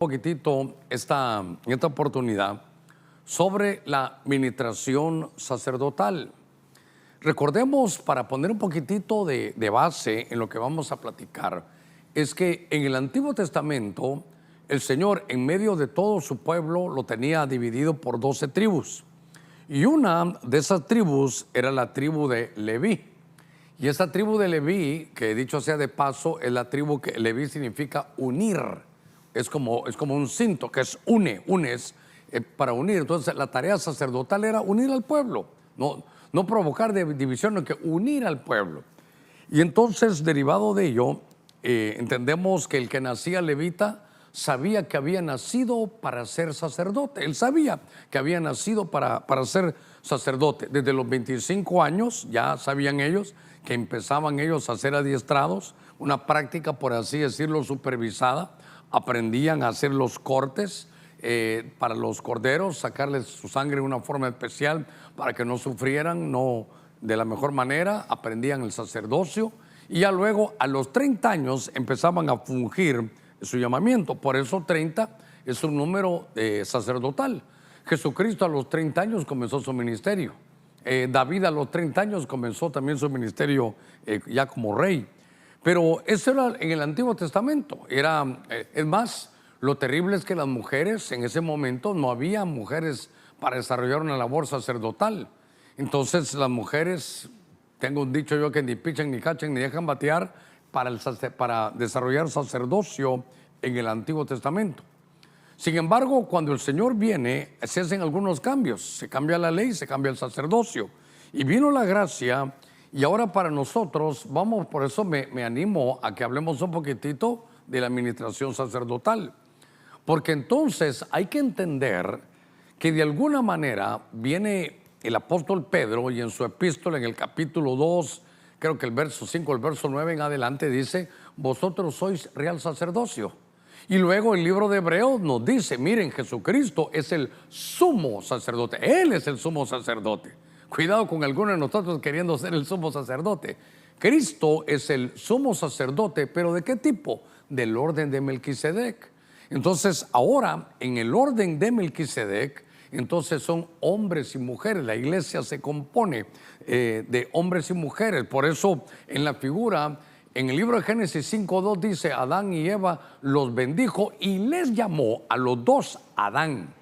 Poquitito en esta oportunidad sobre la ministración sacerdotal. Recordemos, para poner un poquitito de base en lo que vamos a platicar, es que en el Antiguo Testamento el Señor, en medio de todo su pueblo, lo tenía dividido por 12 tribus. Y una de esas tribus era la tribu de Leví. Y esa tribu de Leví, que dicho sea de paso, es la tribu que Leví significa unir. Es como un cinto que es unes para unir. Entonces la tarea sacerdotal era unir al pueblo, no provocar división, sino que unir al pueblo. Y entonces, derivado de ello, entendemos que el que nacía levita sabía que había nacido para ser sacerdote. Él sabía que había nacido para ser sacerdote. Desde los 25 años ya sabían ellos que empezaban ellos a ser adiestrados, una práctica, por así decirlo, supervisada. Aprendían a hacer los cortes para los corderos, sacarles su sangre de una forma especial para que no sufrieran, no de la mejor manera. Aprendían el sacerdocio y ya luego a los 30 años empezaban a fungir su llamamiento. Por eso 30 es un número sacerdotal. Jesucristo a los 30 años comenzó su ministerio. David a los 30 años comenzó también su ministerio ya como rey. Pero eso era en el Antiguo Testamento. Es más, lo terrible es que las mujeres en ese momento no había mujeres para desarrollar una labor sacerdotal. Entonces las mujeres, tengo un dicho yo, que ni pichan, ni cachen, ni dejan batear para desarrollar sacerdocio en el Antiguo Testamento. Sin embargo, cuando el Señor viene, se hacen algunos cambios. Se cambia la ley, se cambia el sacerdocio. Y vino la gracia. Y ahora para nosotros, por eso me animo a que hablemos un poquitito de la administración sacerdotal. Porque entonces hay que entender que de alguna manera viene el apóstol Pedro y en su epístola, en el capítulo 2, creo que el verso 5, el verso 9 en adelante, dice: vosotros sois real sacerdocio. Y luego el libro de Hebreos nos dice: miren, Jesucristo es el sumo sacerdote. Él es el sumo sacerdote. Cuidado con algunos de nosotros queriendo ser el sumo sacerdote. Cristo es el sumo sacerdote, pero ¿de qué tipo? Del orden de Melquisedec. Entonces, ahora, en el orden de Melquisedec, entonces son hombres y mujeres. La iglesia se compone de hombres y mujeres. Por eso, en la figura, en el libro de Génesis 5:2 dice: Adán y Eva los bendijo y les llamó a los dos Adán.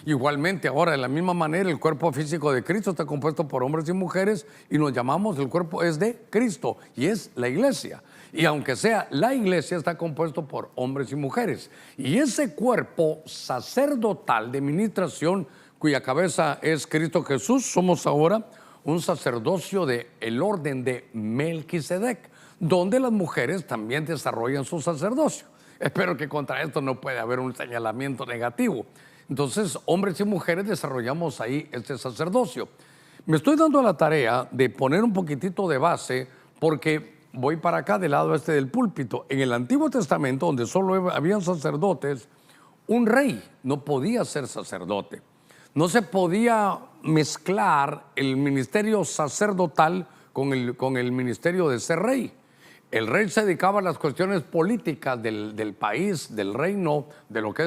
Igualmente, ahora, de la misma manera, el cuerpo físico de Cristo está compuesto por hombres y mujeres y nos llamamos, el cuerpo es de Cristo y es la iglesia. Y aunque sea la iglesia, está compuesto por hombres y mujeres. Y ese cuerpo sacerdotal de ministración, cuya cabeza es Cristo Jesús, somos ahora un sacerdocio del orden de Melquisedec, donde las mujeres también desarrollan su sacerdocio. Espero que contra esto no puede haber un señalamiento negativo. Entonces, hombres y mujeres desarrollamos ahí este sacerdocio. Me estoy dando la tarea de poner un poquitito de base porque voy para acá del lado este del púlpito. En el Antiguo Testamento, donde solo habían sacerdotes, un rey no podía ser sacerdote. No se podía mezclar el ministerio sacerdotal con el ministerio de ser rey. El rey se dedicaba a las cuestiones políticas del país, del reino, de lo que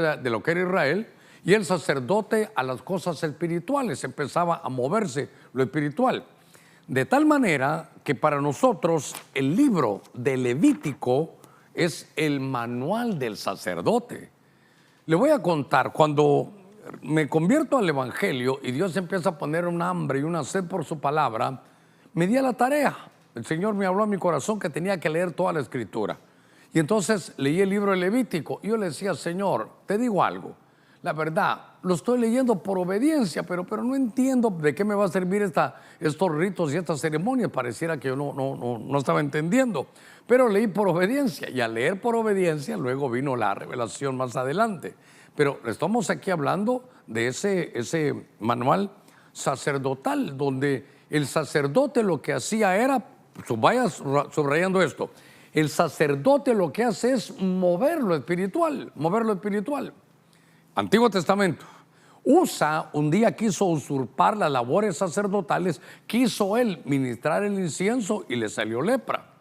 era Israel, y el sacerdote a las cosas espirituales. Empezaba a moverse lo espiritual. De tal manera que para nosotros el libro de Levítico es el manual del sacerdote. Le voy a contar, cuando me convierto al evangelio y Dios empieza a poner un hambre y una sed por su palabra, me di a la tarea. El Señor me habló a mi corazón que tenía que leer toda la escritura. Y entonces leí el libro de Levítico y yo le decía: Señor, te digo algo. La verdad, lo estoy leyendo por obediencia, pero no entiendo de qué me va a servir estos ritos y estas ceremonias. Pareciera que yo no estaba entendiendo, pero leí por obediencia, y al leer por obediencia luego vino la revelación más adelante. Pero estamos aquí hablando de ese manual sacerdotal, donde el sacerdote lo que hacía era, vaya subrayando esto, el sacerdote lo que hace es mover lo espiritual. Antiguo Testamento. Usa un día quiso usurpar las labores sacerdotales, quiso él ministrar el incienso y le salió lepra.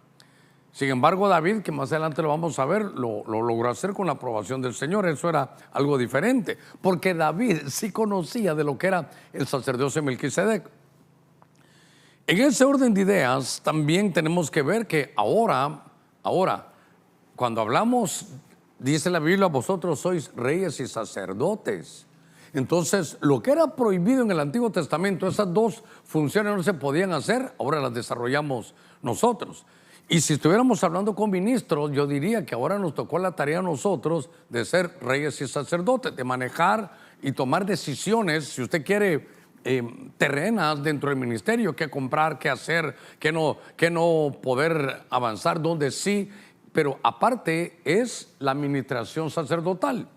Sin embargo, David, que más adelante lo vamos a ver, lo logró hacer con la aprobación del Señor. Eso era algo diferente, porque David sí conocía de lo que era el sacerdocio de Melquisedec. En ese orden de ideas, también tenemos que ver que ahora, cuando hablamos, dice la Biblia, vosotros sois reyes y sacerdotes. Entonces, lo que era prohibido en el Antiguo Testamento, esas dos funciones no se podían hacer, ahora las desarrollamos nosotros. Y si estuviéramos hablando con ministros, yo diría que ahora nos tocó la tarea a nosotros de ser reyes y sacerdotes, de manejar y tomar decisiones, si usted quiere, terrenas dentro del ministerio, qué comprar, qué hacer, qué no poder avanzar, donde sí. Pero aparte es la administración sacerdotal.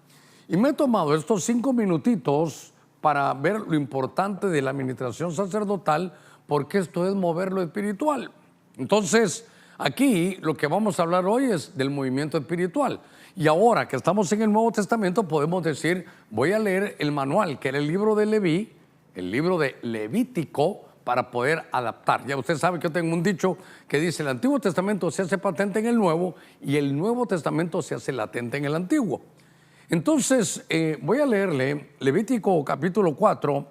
Y me he tomado estos 5 minutitos para ver lo importante de la administración sacerdotal, porque esto es mover lo espiritual. Entonces, aquí lo que vamos a hablar hoy es del movimiento espiritual. Y ahora que estamos en el Nuevo Testamento, podemos decir, voy a leer el manual, que era el libro de Leví, el libro de Levítico, para poder adaptar. Ya usted sabe que yo tengo un dicho que dice, el Antiguo Testamento se hace patente en el Nuevo y el Nuevo Testamento se hace latente en el Antiguo. Entonces, voy a leerle Levítico capítulo 4,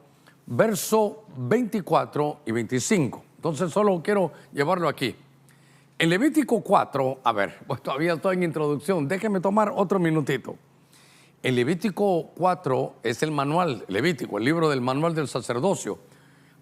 verso 24 y 25. Entonces, solo quiero llevarlo aquí. En Levítico 4, a ver, pues todavía estoy en introducción, déjeme tomar otro minutito. En Levítico 4 es el manual, Levítico, el libro del manual del sacerdocio.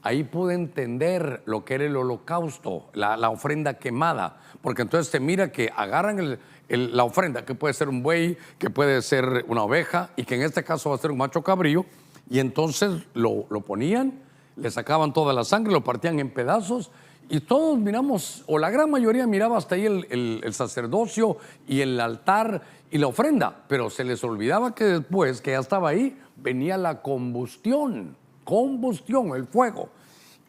Ahí pude entender lo que era el holocausto, la ofrenda quemada, porque entonces te mira que agarran la ofrenda, que puede ser un buey, que puede ser una oveja, y que en este caso va a ser un macho cabrío, y entonces lo ponían, le sacaban toda la sangre, lo partían en pedazos, y todos miramos, o la gran mayoría miraba hasta ahí el sacerdocio y el altar y la ofrenda, pero se les olvidaba que después que ya estaba ahí, venía la combustión, el fuego,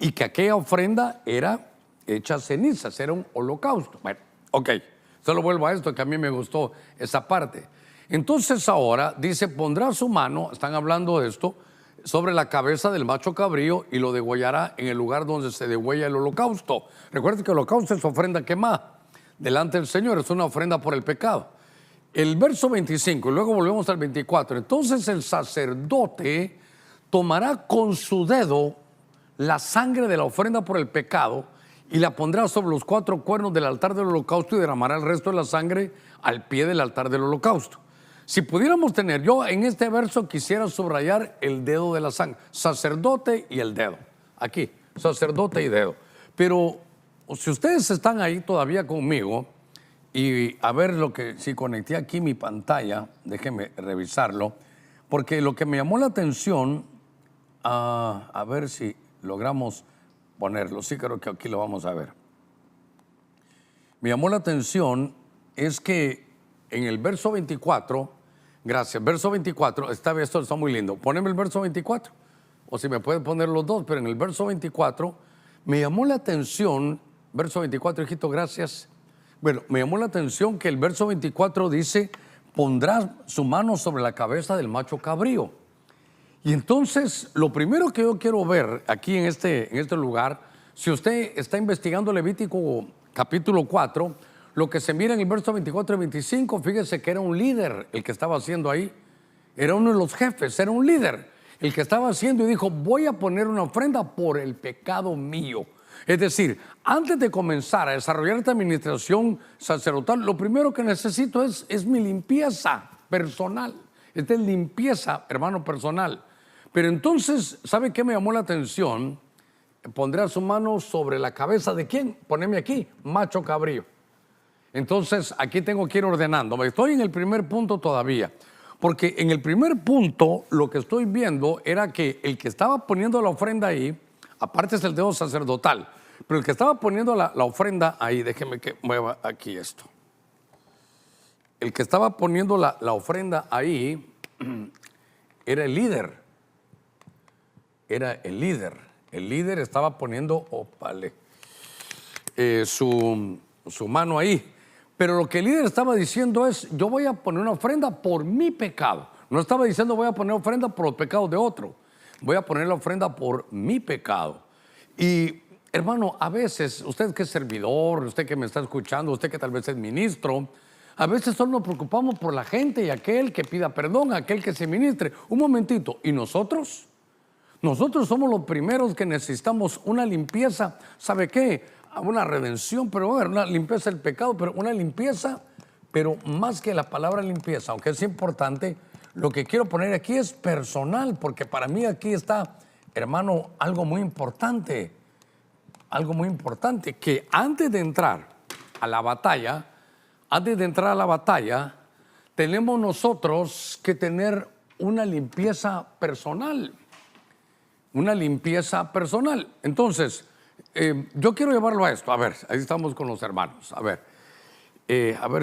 y que aquella ofrenda era hecha cenizas, era un holocausto. Bueno, ok, solo vuelvo a esto que a mí me gustó esa parte. Entonces ahora dice, pondrá su mano, están hablando de esto, sobre la cabeza del macho cabrío y lo degollará en el lugar donde se degüella el holocausto. Recuerden que el holocausto es ofrenda quemada delante del Señor, es una ofrenda por el pecado. El verso 25, y luego volvemos al 24. Entonces el sacerdote tomará con su dedo la sangre de la ofrenda por el pecado y la pondrá sobre los 4 cuernos del altar del holocausto y derramará el resto de la sangre al pie del altar del holocausto. Si pudiéramos tener, yo en este verso quisiera subrayar el dedo de la sangre, sacerdote y el dedo. Aquí, sacerdote y dedo. Pero si ustedes están ahí todavía conmigo, y a ver si conecté aquí mi pantalla, déjenme revisarlo, porque lo que me llamó la atención, a ver si logramos ponerlo, sí creo que aquí lo vamos a ver. Me llamó la atención es que en el verso 24, gracias, verso 24, esto está muy lindo, poneme el verso 24, o si me pueden poner los dos, pero en el verso 24 me llamó la atención, verso 24, hijito, gracias. Bueno, me llamó la atención que el verso 24 dice, pondrá su mano sobre la cabeza del macho cabrío. Y entonces, lo primero que yo quiero ver aquí en este lugar, si usted está investigando Levítico capítulo 4, lo que se mira en el verso 24 y 25, fíjese que era un líder el que estaba haciendo ahí. Era uno de los jefes, era un líder el que estaba haciendo y dijo, voy a poner una ofrenda por el pecado mío. Es decir, antes de comenzar a desarrollar esta administración sacerdotal, lo primero que necesito es mi limpieza personal. Esta es limpieza, hermano, personal. Pero entonces, ¿sabe qué me llamó la atención? Pondrá su mano sobre la cabeza de ¿quién? Poneme aquí, macho cabrío. Entonces, aquí tengo que ir ordenando. Estoy en el primer punto todavía. Porque en el primer punto, lo que estoy viendo era que el que estaba poniendo la ofrenda ahí, aparte es el dedo sacerdotal, pero el que estaba poniendo la ofrenda ahí, déjeme que mueva aquí esto. El que estaba poniendo la ofrenda ahí era el líder. Era el líder. El líder estaba poniendo, su mano ahí. Pero lo que el líder estaba diciendo es, yo voy a poner una ofrenda por mi pecado. No estaba diciendo voy a poner ofrenda por los pecados de otro. Voy a poner la ofrenda por mi pecado. Y hermano, a veces, usted que es servidor, usted que me está escuchando, usted que tal vez es ministro, a veces solo nos preocupamos por la gente y aquel que pida perdón, aquel que se ministre. Un momentito, ¿y nosotros? Nosotros somos los primeros que necesitamos una limpieza, ¿sabe qué? Una redención, pero una limpieza del pecado, pero una limpieza, pero más que la palabra limpieza, aunque es importante, lo que quiero poner aquí es personal, porque para mí aquí está, hermano, algo muy importante, que antes de entrar a la batalla, tenemos nosotros que tener una limpieza personal. Una limpieza personal. Entonces, yo quiero llevarlo a esto. A ver, ahí estamos con los hermanos. A ver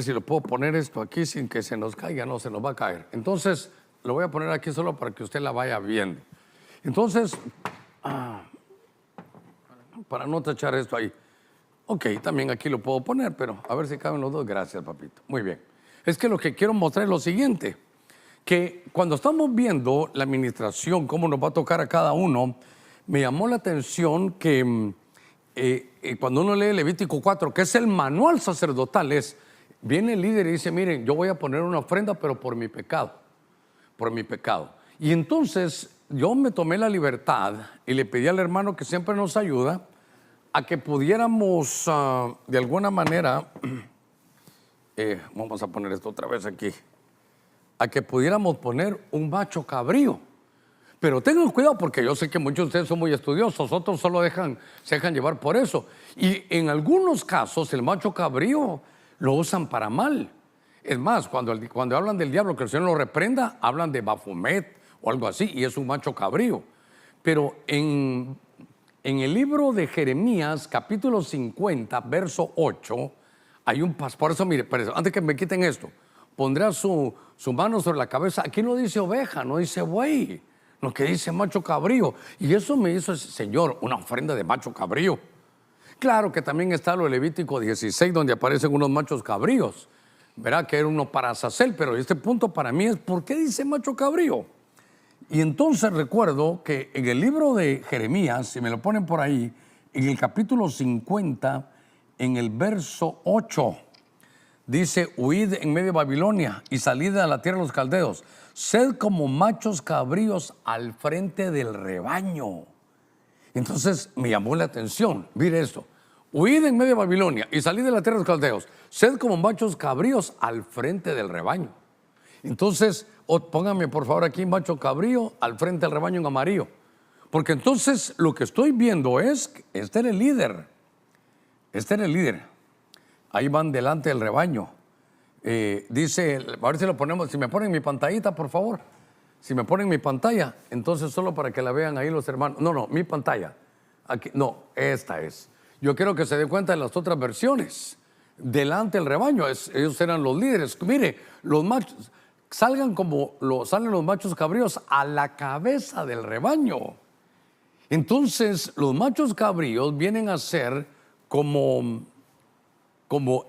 si lo puedo poner esto aquí sin que se nos caiga. No, se nos va a caer. Entonces, lo voy a poner aquí solo para que usted la vaya viendo. Entonces, para no tachar esto ahí. Ok, también aquí lo puedo poner, pero a ver si caben los dos. Gracias, papito. Muy bien. Es que lo que quiero mostrar es lo siguiente. Que cuando estamos viendo la administración, cómo nos va a tocar a cada uno, me llamó la atención que cuando uno lee Levítico 4, que es el manual sacerdotal, viene el líder y dice, miren, yo voy a poner una ofrenda, pero por mi pecado. Y entonces yo me tomé la libertad y le pedí al hermano que siempre nos ayuda a que pudiéramos de alguna manera, vamos a poner esto otra vez aquí, a que pudiéramos poner un macho cabrío. Pero tengan cuidado porque yo sé que muchos de ustedes son muy estudiosos, otros solo se dejan llevar por eso. Y en algunos casos el macho cabrío lo usan para mal. Es más, cuando hablan del diablo, que el Señor lo reprenda, hablan de Baphomet o algo así, y es un macho cabrío. Pero en el libro de Jeremías, capítulo 50, verso 8, hay un paso. Por eso, mire, antes que me quiten esto, pondrá su mano sobre la cabeza. Aquí no dice oveja, no dice buey, no, que dice macho cabrío. Y eso me hizo, Señor, una ofrenda de macho cabrío. Claro que también está lo de Levítico 16, donde aparecen unos machos cabríos. Verá que era uno para Azazel, pero este punto para mí es, ¿por qué dice macho cabrío? Y entonces recuerdo que en el libro de Jeremías, si me lo ponen por ahí, en el capítulo 50, en el verso 8, dice, huid en medio de Babilonia y salid a la tierra de los caldeos. Sed como machos cabríos al frente del rebaño. Entonces me llamó la atención. Mire esto. Huid en medio de Babilonia y salid de la tierra de los caldeos. Sed como machos cabríos al frente del rebaño. Entonces, póngame por favor aquí macho cabrío al frente del rebaño en amarillo. Porque entonces lo que estoy viendo es, este era el líder. Ahí van delante del rebaño. Dice, a ver si lo ponemos, si me ponen mi pantallita, por favor. Si me ponen mi pantalla, entonces solo para que la vean ahí los hermanos. No, mi pantalla. Aquí, no, esta es. Yo quiero que se den cuenta de las otras versiones. Delante del rebaño, ellos eran los líderes. Mire, los machos, salen los machos cabríos a la cabeza del rebaño. Entonces, los machos cabríos vienen a ser como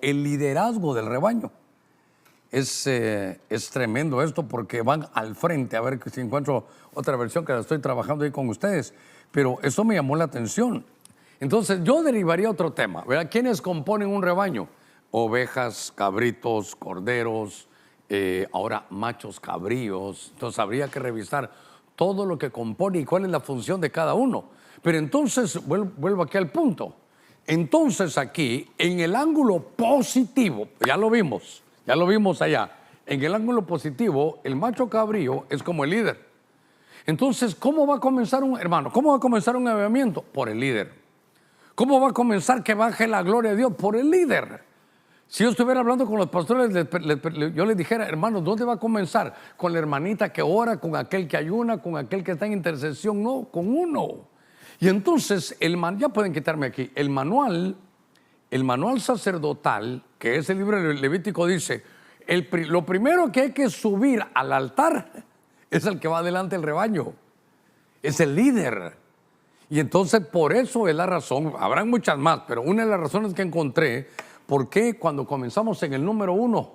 el liderazgo del rebaño. Es tremendo esto porque van al frente. A ver si encuentro otra versión que la estoy trabajando ahí con ustedes. Pero eso me llamó la atención. Entonces yo derivaría otro tema, ¿verdad? ¿Quiénes componen un rebaño? Ovejas, cabritos, corderos, ahora machos cabríos. Entonces habría que revisar todo lo que compone y cuál es la función de cada uno. Pero entonces, vuelvo aquí al punto. Entonces aquí, en el ángulo positivo, ya lo vimos allá, en el ángulo positivo, el macho cabrío es como el líder. Entonces, ¿cómo va a comenzar ¿Cómo va a comenzar un avivamiento? Por el líder. ¿Cómo va a comenzar que baje la gloria de Dios? Por el líder. Si yo estuviera hablando con los pastores, yo les dijera, hermanos, ¿dónde va a comenzar? Con la hermanita que ora, con aquel que ayuna, con aquel que está en intercesión. No, con uno. Y entonces, ya pueden quitarme aquí, el manual sacerdotal, que es el libro de Levítico, dice, lo primero que hay que subir al altar es el que va delante del rebaño. Es el líder. Y entonces por eso es la razón, habrán muchas más, pero una de las razones que encontré, ¿por qué cuando comenzamos en el número 1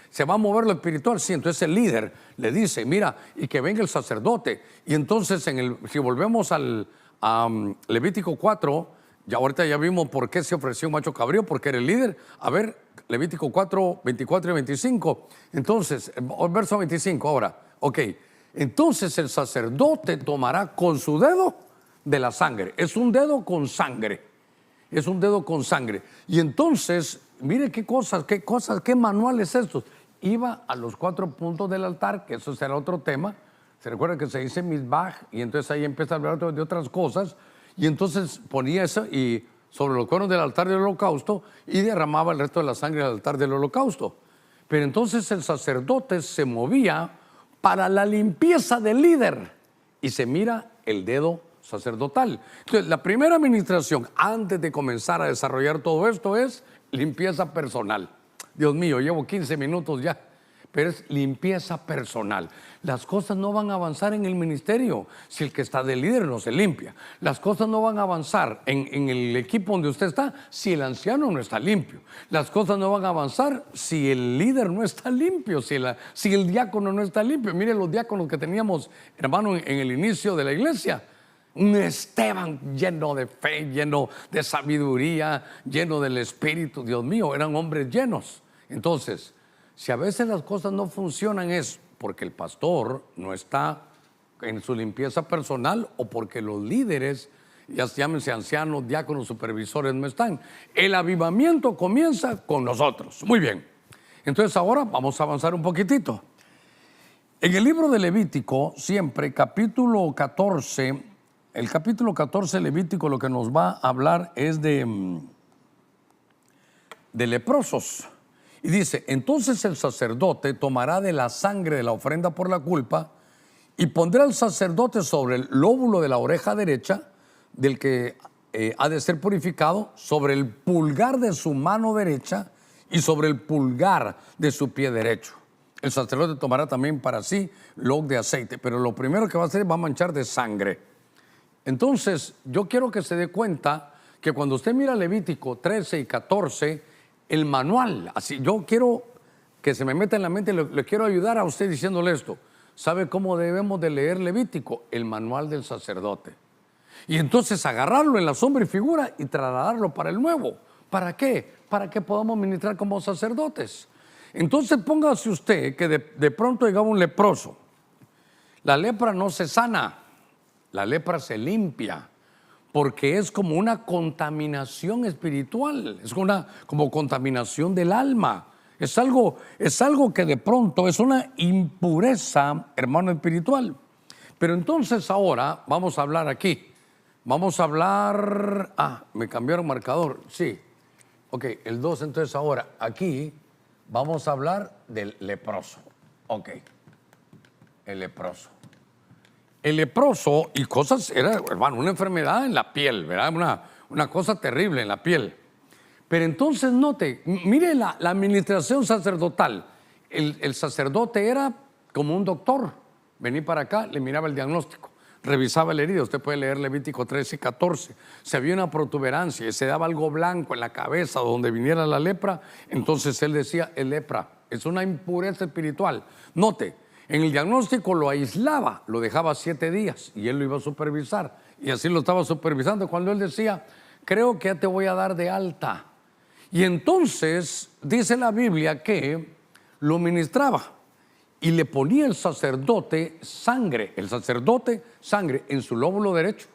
se va a mover lo espiritual? Sí, entonces el líder le dice, mira, y que venga el sacerdote. Y entonces si volvemos a Levítico 4, Ya ahorita ya vimos por qué se ofreció un macho cabrío, porque era el líder. A ver, Levítico 4, 24 y 25. Entonces, verso 25 ahora. Ok, entonces el sacerdote tomará con su dedo de la sangre. Es un dedo con sangre. Es un dedo con sangre. Y entonces, mire qué cosas, qué manuales estos. Iba a los 4 puntos del altar, que eso será otro tema. Se recuerda que se dice Mizbaj, y entonces ahí empieza a hablar de otras cosas. Y entonces ponía eso y sobre los cuernos del altar del holocausto y derramaba el resto de la sangre del altar del holocausto. Pero entonces el sacerdote se movía para la limpieza del líder y se mira el dedo sacerdotal. Entonces, la primera administración antes de comenzar a desarrollar todo esto es limpieza personal. Dios mío, llevo 15 minutos ya, pero es limpieza personal. Las cosas no van a avanzar en el ministerio si el que está de líder no se limpia. Las cosas no van a avanzar en el equipo donde usted está si el anciano no está limpio. Las cosas no van a avanzar si el líder no está limpio, si el diácono no está limpio. Mire los diáconos que teníamos, hermano, en el inicio de la iglesia. Un Esteban lleno de fe, lleno de sabiduría, lleno del Espíritu. Dios mío, eran hombres llenos. Entonces, si a veces las cosas no funcionan es porque el pastor no está en su limpieza personal o porque los líderes, ya llámense ancianos, diáconos, supervisores, no están. El avivamiento comienza con nosotros. Muy bien. Entonces ahora vamos a avanzar un poquitito. En el libro de Levítico, siempre capítulo 14, el capítulo 14 Levítico lo que nos va a hablar es de leprosos. Y dice, entonces el sacerdote tomará de la sangre de la ofrenda por la culpa y pondrá al sacerdote sobre el lóbulo de la oreja derecha del que ha de ser purificado, sobre el pulgar de su mano derecha y sobre el pulgar de su pie derecho. El sacerdote tomará también para sí log de aceite, pero lo primero que va a hacer va a manchar de sangre. Entonces, yo quiero que se dé cuenta que cuando usted mira Levítico 13 y 14, el manual, así yo quiero que se me meta en la mente, le quiero ayudar a usted diciéndole esto. ¿Sabe cómo debemos de leer Levítico? El manual del sacerdote. Y entonces agarrarlo en la sombra y figura y trasladarlo para el nuevo. ¿Para qué? Para que podamos ministrar como sacerdotes. Entonces póngase usted que de pronto llega un leproso. La lepra no se sana, la lepra se limpia. Porque es como una contaminación espiritual, es como contaminación del alma. Es algo que de pronto es una impureza, hermano, espiritual. Pero entonces ahora vamos a hablar aquí. Vamos a hablar... me cambiaron marcador, sí. Ok, el 2, entonces ahora aquí vamos a hablar del leproso. Ok, el leproso. El leproso y cosas, era, hermano, una enfermedad en la piel, ¿verdad? Una cosa terrible en la piel. Pero entonces note, mire la administración sacerdotal. El sacerdote era como un doctor. Vení para acá, le miraba el diagnóstico, revisaba la herida. Usted puede leer Levítico 13 y 14. Se había una protuberancia y se daba algo blanco en la cabeza donde viniera la lepra. Entonces él decía, es lepra, es una impureza espiritual. Note. En el diagnóstico lo aislaba, lo dejaba 7 días y él lo iba a supervisar. Y así lo estaba supervisando cuando él decía, creo que ya te voy a dar de alta. Y entonces dice la Biblia que lo ministraba y le ponía el sacerdote sangre en su lóbulo derecho.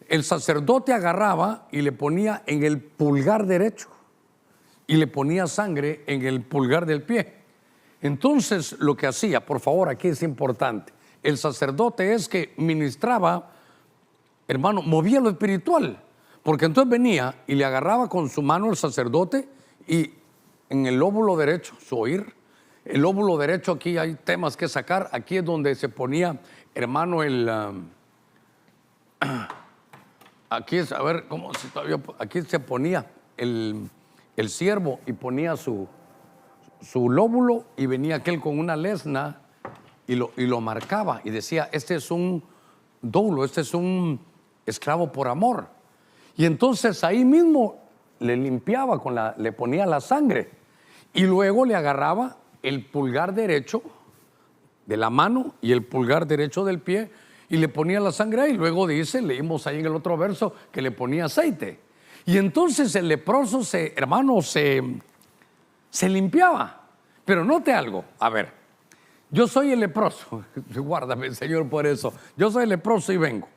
El sacerdote agarraba y le ponía en el pulgar derecho y le ponía sangre en el pulgar del pie. Entonces, lo que hacía, por favor, aquí es importante, el sacerdote es que ministraba, hermano, movía lo espiritual, porque entonces venía y le agarraba con su mano el sacerdote y en el lóbulo derecho, su oír, el lóbulo derecho, aquí hay temas que sacar, aquí es donde se ponía, hermano, aquí es, a ver, ¿cómo si todavía? Aquí se ponía el siervo y ponía su lóbulo y venía aquel con una lesna y lo marcaba y decía, este es un doulo, este es un esclavo por amor. Y entonces ahí mismo le limpiaba, le ponía la sangre y luego le agarraba el pulgar derecho de la mano y el pulgar derecho del pie y le ponía la sangre ahí. Luego dice, leímos ahí en el otro verso, que le ponía aceite. Y entonces el leproso, se limpiaba. Pero note algo, a ver, yo soy el leproso, guárdame Señor por eso, yo soy el leproso y vengo.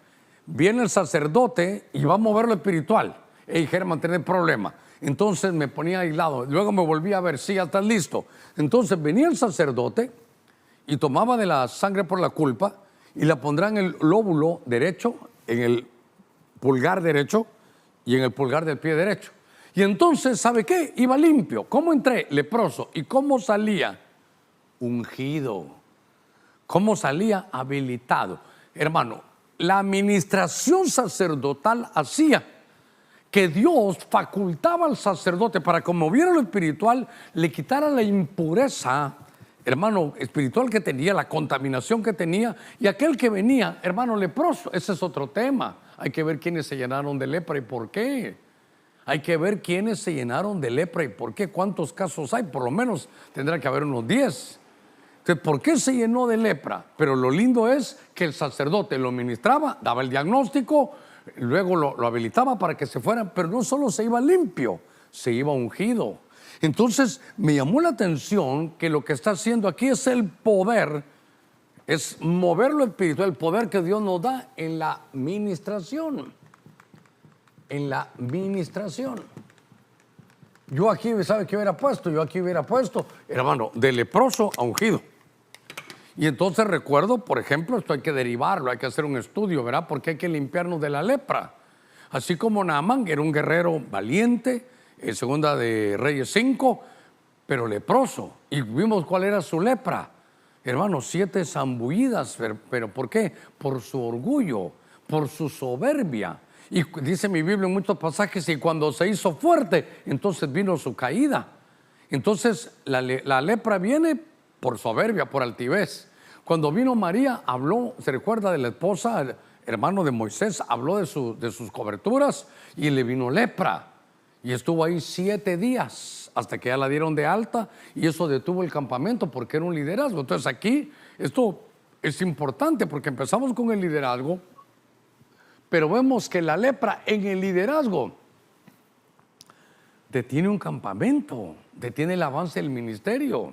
Viene el sacerdote y va a mover lo espiritual. Hey, Germán, tenés problema. Entonces me ponía aislado, luego me volvía a ver, sí, ya estás listo. Entonces venía el sacerdote y tomaba de la sangre por la culpa y la pondrá en el lóbulo derecho, en el pulgar derecho y en el pulgar del pie derecho. Y entonces, ¿sabe qué? Iba limpio. ¿Cómo entré? Leproso. ¿Y cómo salía? Ungido. ¿Cómo salía? Habilitado. Hermano, la administración sacerdotal hacía que Dios facultaba al sacerdote para que moviera lo espiritual, le quitara la impureza, hermano, espiritual que tenía, la contaminación que tenía, y aquel que venía, hermano, leproso. Ese es otro tema. Hay que ver quiénes se llenaron de lepra y por qué. Hay que ver quiénes se llenaron de lepra y por qué. ¿Cuántos casos hay? Por lo menos tendrá que haber unos 10. Entonces, ¿por qué se llenó de lepra? Pero lo lindo es que el sacerdote lo ministraba, daba el diagnóstico, luego lo habilitaba para que se fuera, pero no solo se iba limpio, se iba ungido. Entonces me llamó la atención que lo que está haciendo aquí es el poder, es mover lo espiritual, el poder que Dios nos da en la ministración. En la ministración. Yo aquí, ¿sabe qué hubiera puesto? Yo aquí hubiera puesto, hermano, de leproso a ungido. Y entonces recuerdo, por ejemplo, esto hay que derivarlo, hay que hacer un estudio, ¿verdad? Porque hay que limpiarnos de la lepra. Así como Naamán era un guerrero valiente, en Segunda de Reyes 5, pero leproso. Y vimos cuál era su lepra. Hermano, 7 zambullidas, pero ¿por qué? Por su orgullo, por su soberbia. Y dice mi Biblia en muchos pasajes, y cuando se hizo fuerte, entonces vino su caída. Entonces la lepra viene por soberbia, por altivez. Cuando vino María, habló, se recuerda de la esposa, hermano de Moisés, habló de sus coberturas y le vino lepra. Y estuvo ahí 7 días hasta que ya la dieron de alta y eso detuvo el campamento porque era un liderazgo. Entonces aquí esto es importante porque empezamos con el liderazgo, pero vemos que la lepra en el liderazgo detiene un campamento, detiene el avance del ministerio.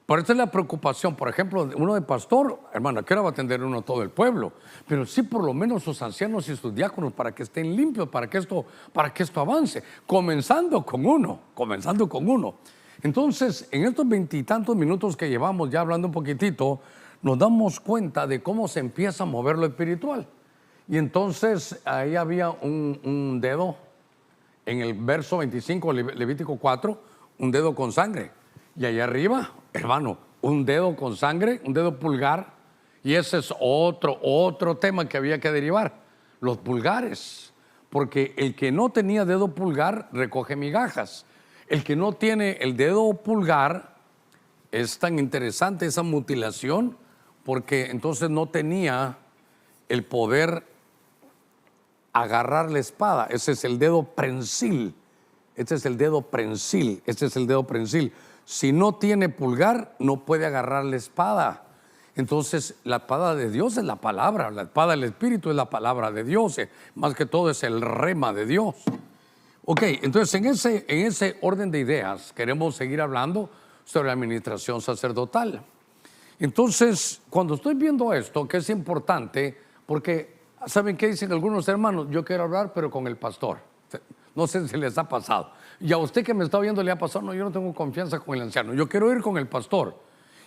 Por eso es la preocupación, por ejemplo, uno de pastor, hermano, ¿a qué hora va a atender uno todo el pueblo? Pero sí por lo menos sus ancianos y sus diáconos para que estén limpios, para que esto avance, comenzando con uno. Entonces, en estos 20 y tantos minutos que llevamos ya hablando un poquitito, nos damos cuenta de cómo se empieza a mover lo espiritual. Y entonces ahí había un dedo, en el verso 25, Levítico 4, un dedo con sangre. Y allá arriba, hermano, un dedo con sangre, un dedo pulgar. Y ese es otro tema que había que derivar, los pulgares. Porque el que no tenía dedo pulgar recoge migajas. El que no tiene el dedo pulgar, es tan interesante esa mutilación, porque entonces no tenía el poder agarrar la espada. Ese es el dedo prensil. Si no tiene pulgar, no puede agarrar la espada. Entonces, la espada de Dios es la palabra, la espada del Espíritu es la palabra de Dios, más que todo es el rema de Dios. Ok, entonces en ese orden de ideas queremos seguir hablando sobre la administración sacerdotal. Entonces, cuando estoy viendo esto, que es importante, porque, ¿saben qué dicen algunos hermanos? Yo quiero hablar, pero con el pastor. No sé si les ha pasado. Y a usted que me está viendo le ha pasado, no, yo no tengo confianza con el anciano, yo quiero ir con el pastor.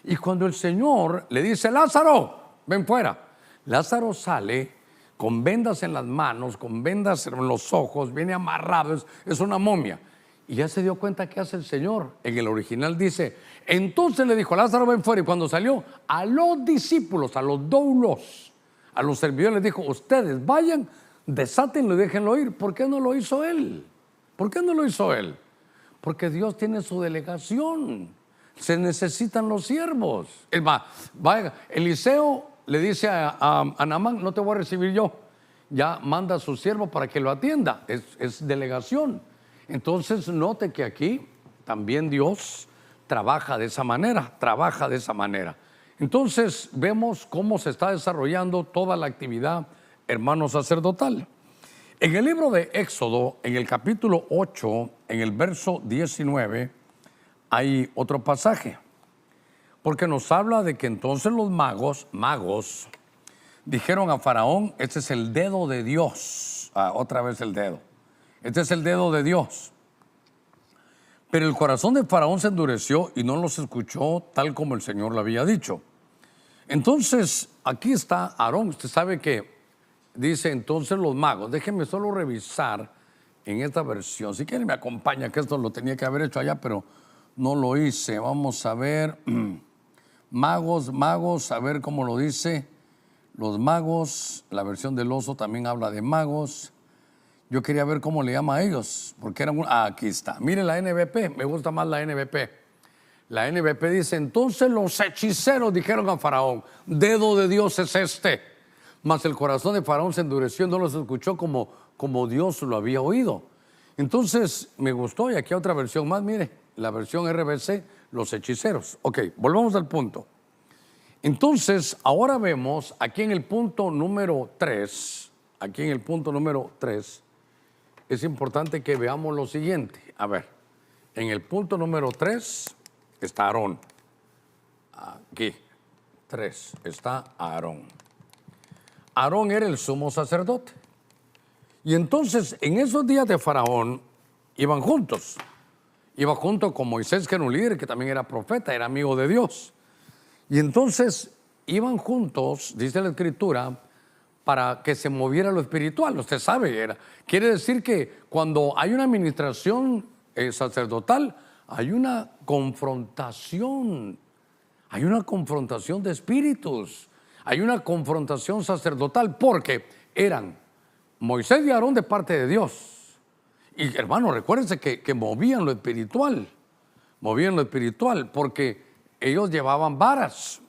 Y cuando el Señor le dice, Lázaro, ven fuera. Lázaro sale con vendas en las manos, con vendas en los ojos, viene amarrado, es una momia. Y ya se dio cuenta qué hace el Señor. En el original dice, entonces le dijo, Lázaro, ven fuera. Y cuando salió, a los discípulos, a los doulos, a los servidores les dijo, ustedes vayan, desátenlo y déjenlo ir. ¿Por qué no lo hizo él? Porque Dios tiene su delegación. Se necesitan los siervos. Es más, vaya, Eliseo le dice a Naamán, no te voy a recibir yo. Ya manda a su siervo para que lo atienda. Es delegación. Entonces note que aquí también Dios trabaja de esa manera. Entonces vemos cómo se está desarrollando toda la actividad, hermano, sacerdotal. En el libro de Éxodo, en el capítulo 8, en el verso 19, hay otro pasaje, porque nos habla de que entonces los magos, dijeron a Faraón: este es el dedo de Dios. Otra vez el dedo. Este es el dedo de Dios. Pero el corazón de Faraón se endureció y no los escuchó tal como el Señor le había dicho. Entonces, aquí está Aarón. Usted sabe que dice entonces los magos. Déjenme solo revisar en esta versión. Si quieren me acompaña, que esto lo tenía que haber hecho allá, pero no lo hice. Vamos a ver. Magos, a ver cómo lo dice. Los magos, la versión del oso también habla de magos. Yo quería ver cómo le llama a ellos, porque eran aquí está. Mire la NBP, me gusta más la NBP. La NBP dice: entonces los hechiceros dijeron a Faraón: dedo de Dios es este. Mas el corazón de Faraón se endureció y no los escuchó como Dios lo había oído. Entonces me gustó, y aquí hay otra versión más, mire, la versión RBC, los hechiceros. Ok, volvamos al punto. Entonces, ahora vemos aquí en el punto número 3, es importante que veamos lo siguiente. A ver, en el punto número 3 está Aarón. Aquí, 3, está Aarón. Aarón era el sumo sacerdote. Y entonces, en esos días de Faraón, iban juntos. Iba junto con Moisés, que era un líder, que también era profeta, era amigo de Dios. Y entonces, iban juntos, dice la Escritura, para que se moviera lo espiritual. Usted sabe, quiere decir que cuando hay una administración sacerdotal, hay una confrontación de espíritus, hay una confrontación sacerdotal, porque eran Moisés y Aarón de parte de Dios. Y hermano, recuérdense que movían lo espiritual, porque ellos llevaban varas.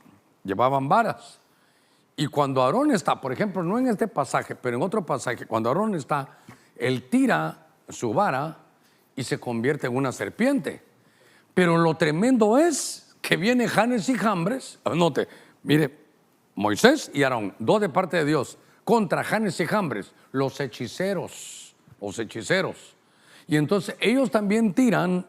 Y cuando Aarón está, por ejemplo, no en este pasaje, pero en otro pasaje, cuando Aarón está, él tira su vara y se convierte en una serpiente. Pero lo tremendo es que viene Janes y Jambres, note, mire, Moisés y Aarón, dos de parte de Dios, contra Janes y Jambres, los hechiceros. Y entonces ellos también tiran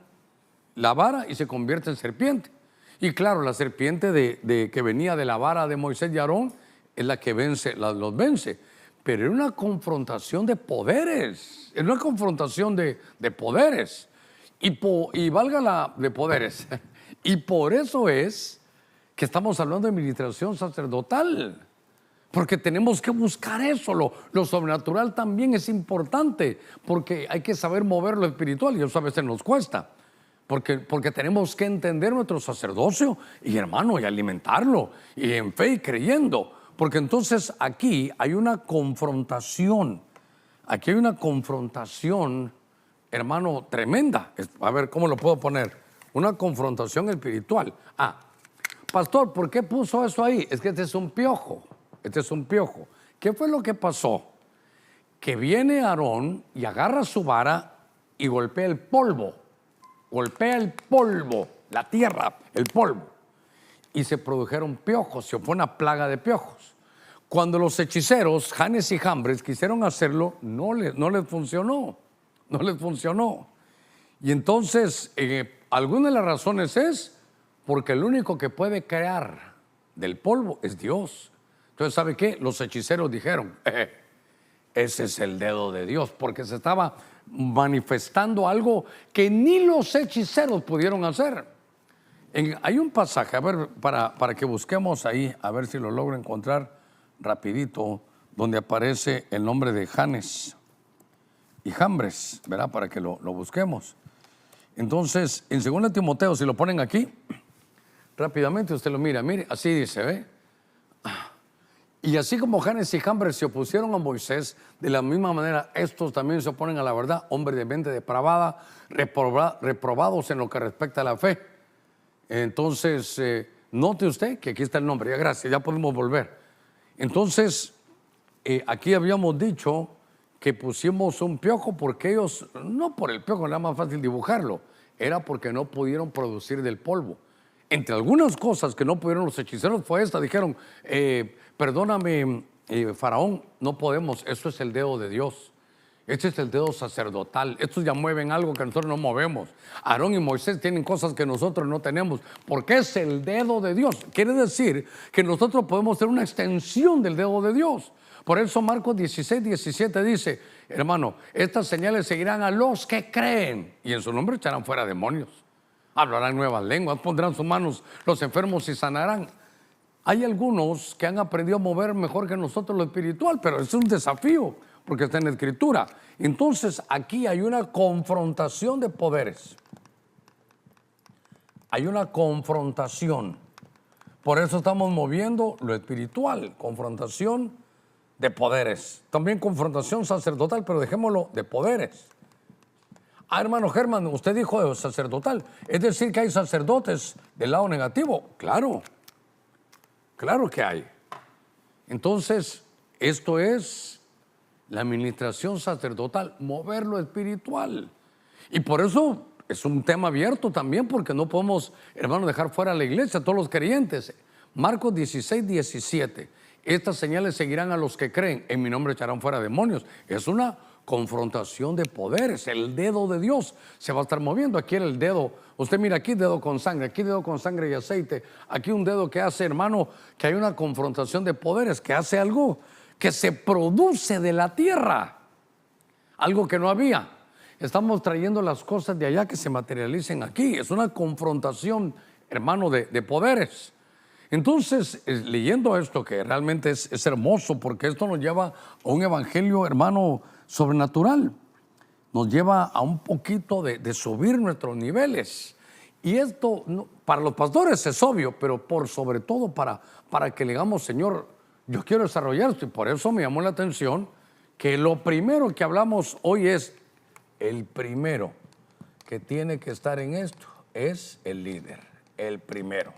la vara y se convierte en serpiente. Y claro, la serpiente que venía de la vara de Moisés y Aarón es la que los vence. Pero era una confrontación de poderes. Y valga la de poderes. Y por eso es que estamos hablando de administración sacerdotal. Porque tenemos que buscar eso. Lo sobrenatural también es importante. Porque hay que saber mover lo espiritual. Y eso a veces nos cuesta. Porque tenemos que entender nuestro sacerdocio y, hermano, y alimentarlo, y en fe y creyendo. Porque entonces aquí hay una confrontación. Hermano, tremenda. A ver, ¿cómo lo puedo poner? Una confrontación espiritual. Pastor, ¿por qué puso eso ahí? Es que este es un piojo. ¿Qué fue lo que pasó? Que viene Aarón y agarra su vara y golpea el polvo. La tierra, el polvo. Y se produjeron piojos, se fue una plaga de piojos. Cuando los hechiceros, Janes y Jambres, quisieron hacerlo, no les funcionó. Y entonces, alguna de las razones es porque el único que puede crear del polvo es Dios. Entonces, ¿sabe qué? Los hechiceros dijeron: ese es el dedo de Dios, porque se estaba manifestando algo que ni los hechiceros pudieron hacer. Hay un pasaje, a ver, para que busquemos ahí, a ver si lo logro encontrar rapidito, donde aparece el nombre de Janes y Jambres, ¿verdad? Para que lo busquemos. Entonces, en 2 Timoteo, si lo ponen aquí, rápidamente usted lo mira, mire, así dice, ¿ve? Y así como Janes y Jambres se opusieron a Moisés, de la misma manera estos también se oponen a la verdad, hombres de mente depravada, reprobados en lo que respecta a la fe. Entonces, note usted que aquí está el nombre, ya gracias, ya podemos volver. Entonces, aquí habíamos dicho que pusimos un piojo porque ellos, no por el piojo, era más fácil dibujarlo, era porque no pudieron producir del polvo. entre algunas cosas que no pudieron los hechiceros fue esta. Dijeron, perdóname, Faraón, no podemos, eso es el dedo de Dios. Este es el dedo sacerdotal. Estos ya mueven algo que nosotros no movemos. Aarón y Moisés tienen cosas que nosotros no tenemos, porque es el dedo de Dios. Quiere decir que nosotros podemos ser una extensión del dedo de Dios. Por eso Marcos 16, 17 dice, hermano, estas señales seguirán a los que creen y en su nombre echarán fuera demonios. Hablarán nuevas lenguas, pondrán sus manos los enfermos y sanarán. Hay algunos que han aprendido a mover mejor que nosotros lo espiritual, pero es un desafío porque está en la Escritura. Entonces aquí hay una confrontación de poderes. Hay una confrontación. Por eso estamos moviendo lo espiritual, confrontación de poderes. También confrontación sacerdotal, pero dejémoslo de poderes. Hermano Germán, usted dijo de sacerdotal. Es decir, que hay sacerdotes del lado negativo. Claro, claro que hay. Entonces, esto es la administración sacerdotal, mover lo espiritual. Y por eso es un tema abierto también, porque no podemos, hermano, dejar fuera a la iglesia, a todos los creyentes. Marcos 16, 17. Estas señales seguirán a los que creen, en mi nombre echarán fuera demonios. Es una confrontación de poderes. El dedo de Dios se va a estar moviendo. Aquí era el dedo, usted mira aquí dedo con sangre, aquí dedo con sangre y aceite, aquí un dedo que hace, hermano, que hay una confrontación de poderes, que hace algo que se produce de la tierra, algo que no había. Estamos trayendo las cosas de allá que se materialicen aquí. Es una confrontación, hermano, de poderes. Entonces, leyendo esto, que realmente es hermoso, porque esto nos lleva a un evangelio, hermano, sobrenatural. Nos lleva a un poquito de subir nuestros niveles. Y esto, para los pastores es obvio, pero por sobre todo para que le digamos, Señor, yo quiero desarrollar esto. Y por eso me llamó la atención que lo primero que hablamos hoy es, el primero que tiene que estar en esto es el líder, el primero.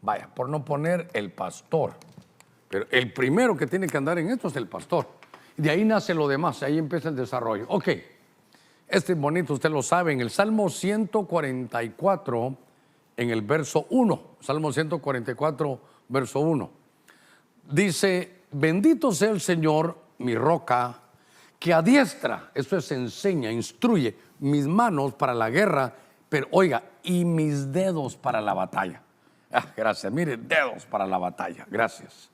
Vaya, por no poner el pastor, pero el primero que tiene que andar en esto es el pastor. Y de ahí nace lo demás, ahí empieza el desarrollo. Ok, este es bonito, usted lo sabe, en el Salmo 144, en el verso 1, Salmo 144, verso 1, dice, bendito sea el Señor, mi roca, que adiestra, eso es enseña, instruye, mis manos para la guerra, pero oiga, y mis dedos para la batalla. Gracias, mire, dedos para la batalla, gracias.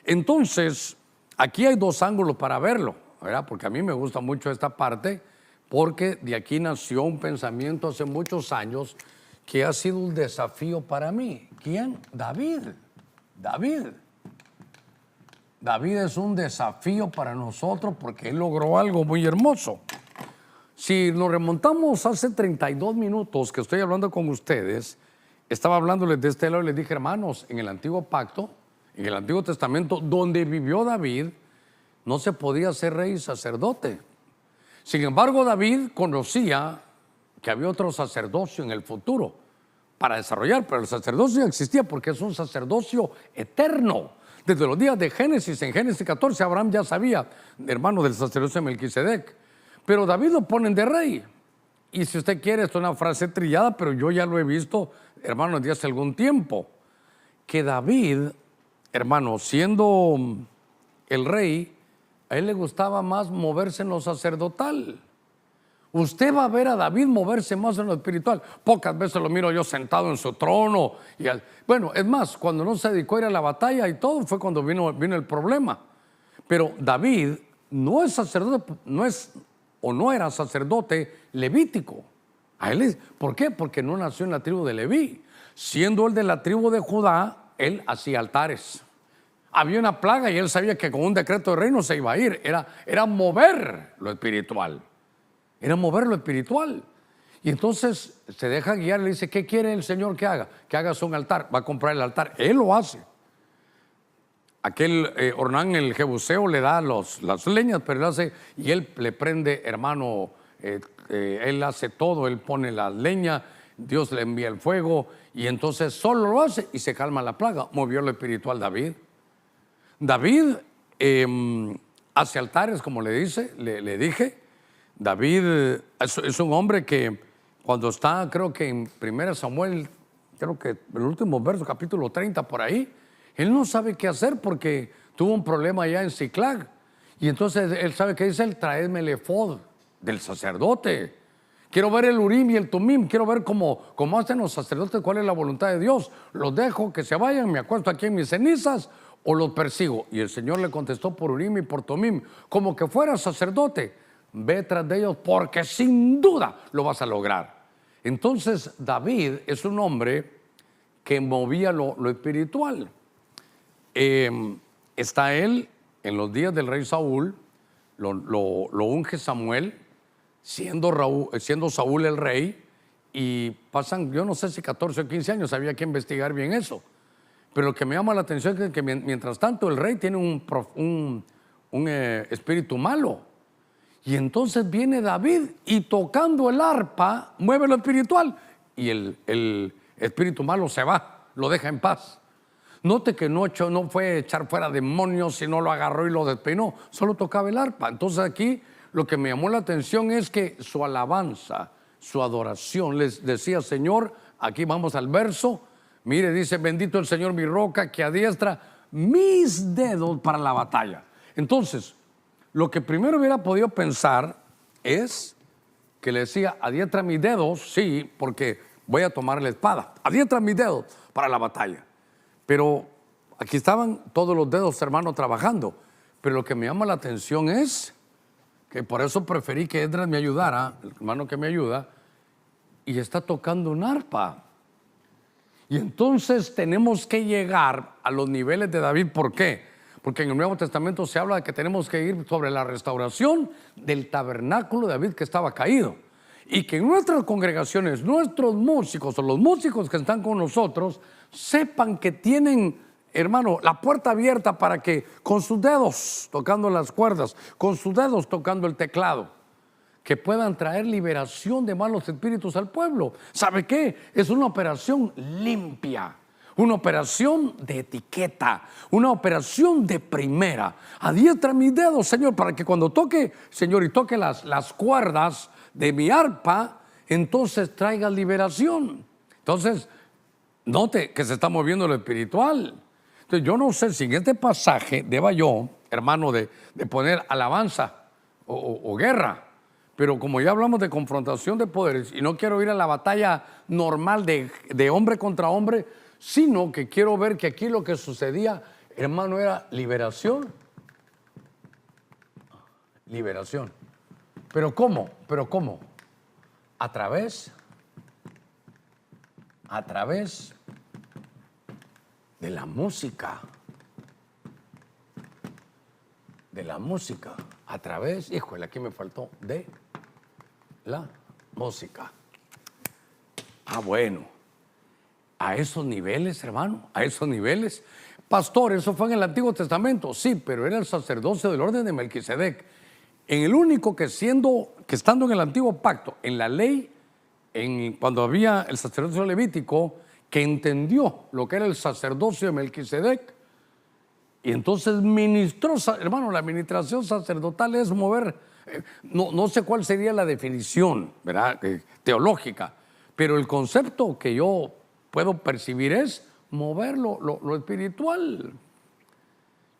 Entonces, aquí hay dos ángulos para verlo, ¿verdad? Porque a mí me gusta mucho esta parte, porque de aquí nació un pensamiento hace muchos años que ha sido un desafío para mí. ¿Quién? David. David es un desafío para nosotros porque él logró algo muy hermoso. Si nos remontamos hace 32 minutos que estoy hablando con ustedes, estaba hablándoles de este lado y les dije, hermanos, en el antiguo pacto, en el Antiguo Testamento, donde vivió David, no se podía ser rey y sacerdote. Sin embargo, David conocía que había otro sacerdocio en el futuro para desarrollar, pero el sacerdocio existía porque es un sacerdocio eterno. Desde los días de Génesis, en Génesis 14, Abraham ya sabía, hermano, del sacerdocio de Melquisedec. Pero David lo ponen de rey. Y si usted quiere, esto es una frase trillada, pero yo ya lo he visto, hermano, desde hace algún tiempo, que David, hermano, siendo el rey, a él le gustaba más moverse en lo sacerdotal. Usted va a ver a David moverse más en lo espiritual. Pocas veces lo miro yo sentado en su trono. Bueno, es más, cuando no se dedicó a ir a la batalla y todo, fue cuando vino el problema. Pero David no es sacerdote, no era sacerdote levítico. ¿Por qué? Porque no nació en la tribu de Leví. Siendo él de la tribu de Judá, él hacía altares. Había una plaga y él sabía que con un decreto de rey no se iba a ir. Era mover lo espiritual. Era mover lo espiritual. Y entonces se deja guiar y le dice, ¿qué quiere el Señor que haga? Que hagas un altar. Va a comprar el altar. Él lo hace. Aquel Ornán, el Jebuseo, le da las leñas, pero él hace, y él le prende, hermano, él hace todo, él pone la leña, Dios le envía el fuego, y entonces solo lo hace y se calma la plaga. Movió lo espiritual David. David hace altares, como le dije. David es un hombre que cuando está, creo que en 1 Samuel creo que en el último verso, capítulo 30, por ahí, él no sabe qué hacer porque tuvo un problema allá en Ciclag. Y entonces él sabe qué dice, él traedme el efod del sacerdote. Quiero ver el Urim y el Tumim, quiero ver cómo hacen los sacerdotes, cuál es la voluntad de Dios. Los dejo que se vayan, me acuesto aquí en mis cenizas o los persigo. Y el Señor le contestó por Urim y por Tumim, como que fuera sacerdote, ve tras de ellos porque sin duda lo vas a lograr. Entonces David es un hombre que movía lo espiritual. Está él en los días del rey Saúl, lo unge Samuel, siendo Saúl el rey, y pasan, yo no sé si 14 o 15 años, había que investigar bien eso. Pero lo que me llama la atención es que mientras tanto el rey tiene un espíritu malo. Y entonces viene David y tocando el arpa mueve lo espiritual y el espíritu malo se va, lo deja en paz. Note que no fue echar fuera demonios, sino lo agarró y lo despeinó, solo tocaba el arpa. Entonces aquí lo que me llamó la atención es que su alabanza, su adoración, les decía, Señor, aquí vamos al verso, mire, dice, bendito el Señor mi roca que adiestra mis dedos para la batalla. Entonces, lo que primero hubiera podido pensar es que le decía, adiestra mis dedos, sí, porque voy a tomar la espada, adiestra mis dedos para la batalla. Pero aquí estaban todos los dedos, hermano, trabajando. Pero lo que me llama la atención es que por eso preferí que Edras me ayudara, el hermano que me ayuda, y está tocando un arpa. Y entonces tenemos que llegar a los niveles de David. ¿Por qué? Porque en el Nuevo Testamento se habla de que tenemos que ir sobre la restauración del tabernáculo de David que estaba caído. Y que en nuestras congregaciones, nuestros músicos o los músicos que están con nosotros, sepan que tienen, hermano, la puerta abierta para que con sus dedos tocando las cuerdas, con sus dedos tocando el teclado, que puedan traer liberación de malos espíritus al pueblo. ¿Sabe qué? Es una operación limpia, una operación de etiqueta, una operación de primera. Adiestra mis dedos, Señor, para que cuando toque, Señor, y toque las cuerdas de mi arpa, entonces traiga liberación. Entonces, note que se está moviendo lo espiritual. Entonces, yo no sé si en este pasaje deba yo, hermano, de poner alabanza o guerra. Pero como ya hablamos de confrontación de poderes y no quiero ir a la batalla normal de hombre contra hombre, sino que quiero ver que aquí lo que sucedía, hermano, era liberación. Liberación. ¿Pero cómo? ¿Pero cómo? A través de la música. De la música. A través, híjole, aquí me faltó, de la música. Ah, bueno. A esos niveles, hermano, a esos niveles. Pastor, eso fue en el Antiguo Testamento. Sí, pero era el sacerdocio del orden de Melquisedec. En el único que estando en el antiguo pacto, en la ley, cuando había el sacerdocio levítico, que entendió lo que era el sacerdocio de Melquisedec, y entonces ministró, hermano, la administración sacerdotal es mover, no sé cuál sería la definición, ¿verdad? Teológica, pero el concepto que yo puedo percibir es mover lo espiritual.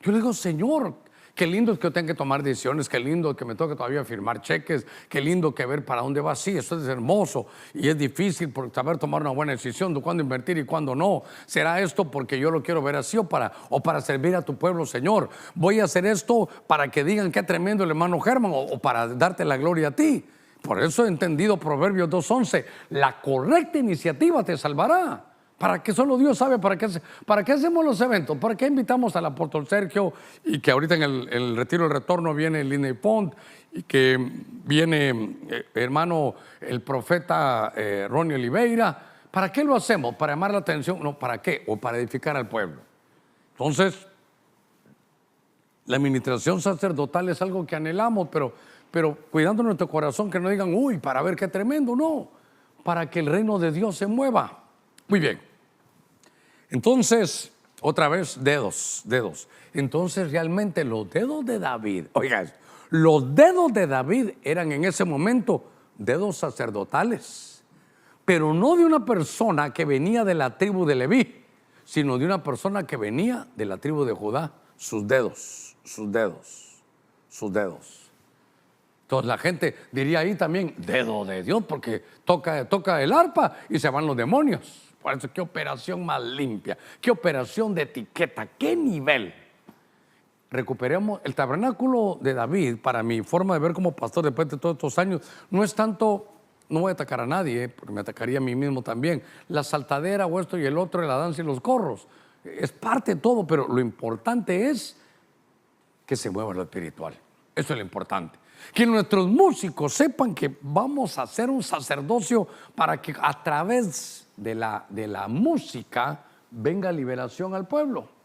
Yo le digo, Señor, qué lindo es que yo tenga que tomar decisiones, qué lindo que me toque todavía firmar cheques, qué lindo que ver para dónde va. Sí, eso es hermoso y es difícil por saber tomar una buena decisión de cuándo invertir y cuándo no. ¿Será esto porque yo lo quiero ver así o para servir a tu pueblo, Señor? ¿Voy a hacer esto para que digan qué tremendo el hermano Germán o para darte la gloria a ti? Por eso he entendido Proverbios 2:11, la correcta iniciativa te salvará. Para que solo Dios sabe para qué hacemos los eventos, para qué invitamos al apóstol Sergio y que ahorita en el retiro del retorno viene Lina y Pont y que viene hermano el profeta Ronnie Oliveira. ¿Para qué lo hacemos? ¿Para llamar la atención? No, ¿para qué? O para edificar al pueblo. Entonces, la administración sacerdotal es algo que anhelamos, pero cuidando nuestro corazón que no digan, uy, para ver qué tremendo, no, para que el reino de Dios se mueva. Muy bien. Entonces, otra vez, dedos. Entonces, realmente los dedos de David, oiga, los dedos de David eran en ese momento dedos sacerdotales. pero no de una persona que venía de la tribu de Leví, sino de una persona que venía de la tribu de Judá. Sus dedos, sus dedos, sus dedos. Entonces la gente diría ahí también, dedo de Dios, porque toca el arpa y se van los demonios. Por eso, qué operación más limpia, qué operación de etiqueta, qué nivel. Recuperemos el tabernáculo de David. Para mi forma de ver como pastor después de todos estos años, no es tanto, no voy a atacar a nadie, porque me atacaría a mí mismo también, la saltadera o esto y el otro, la danza y los corros, es parte de todo, pero lo importante es que se mueva lo espiritual. Eso es lo importante. Que nuestros músicos sepan que vamos a hacer un sacerdocio para que a través de la música venga liberación al pueblo.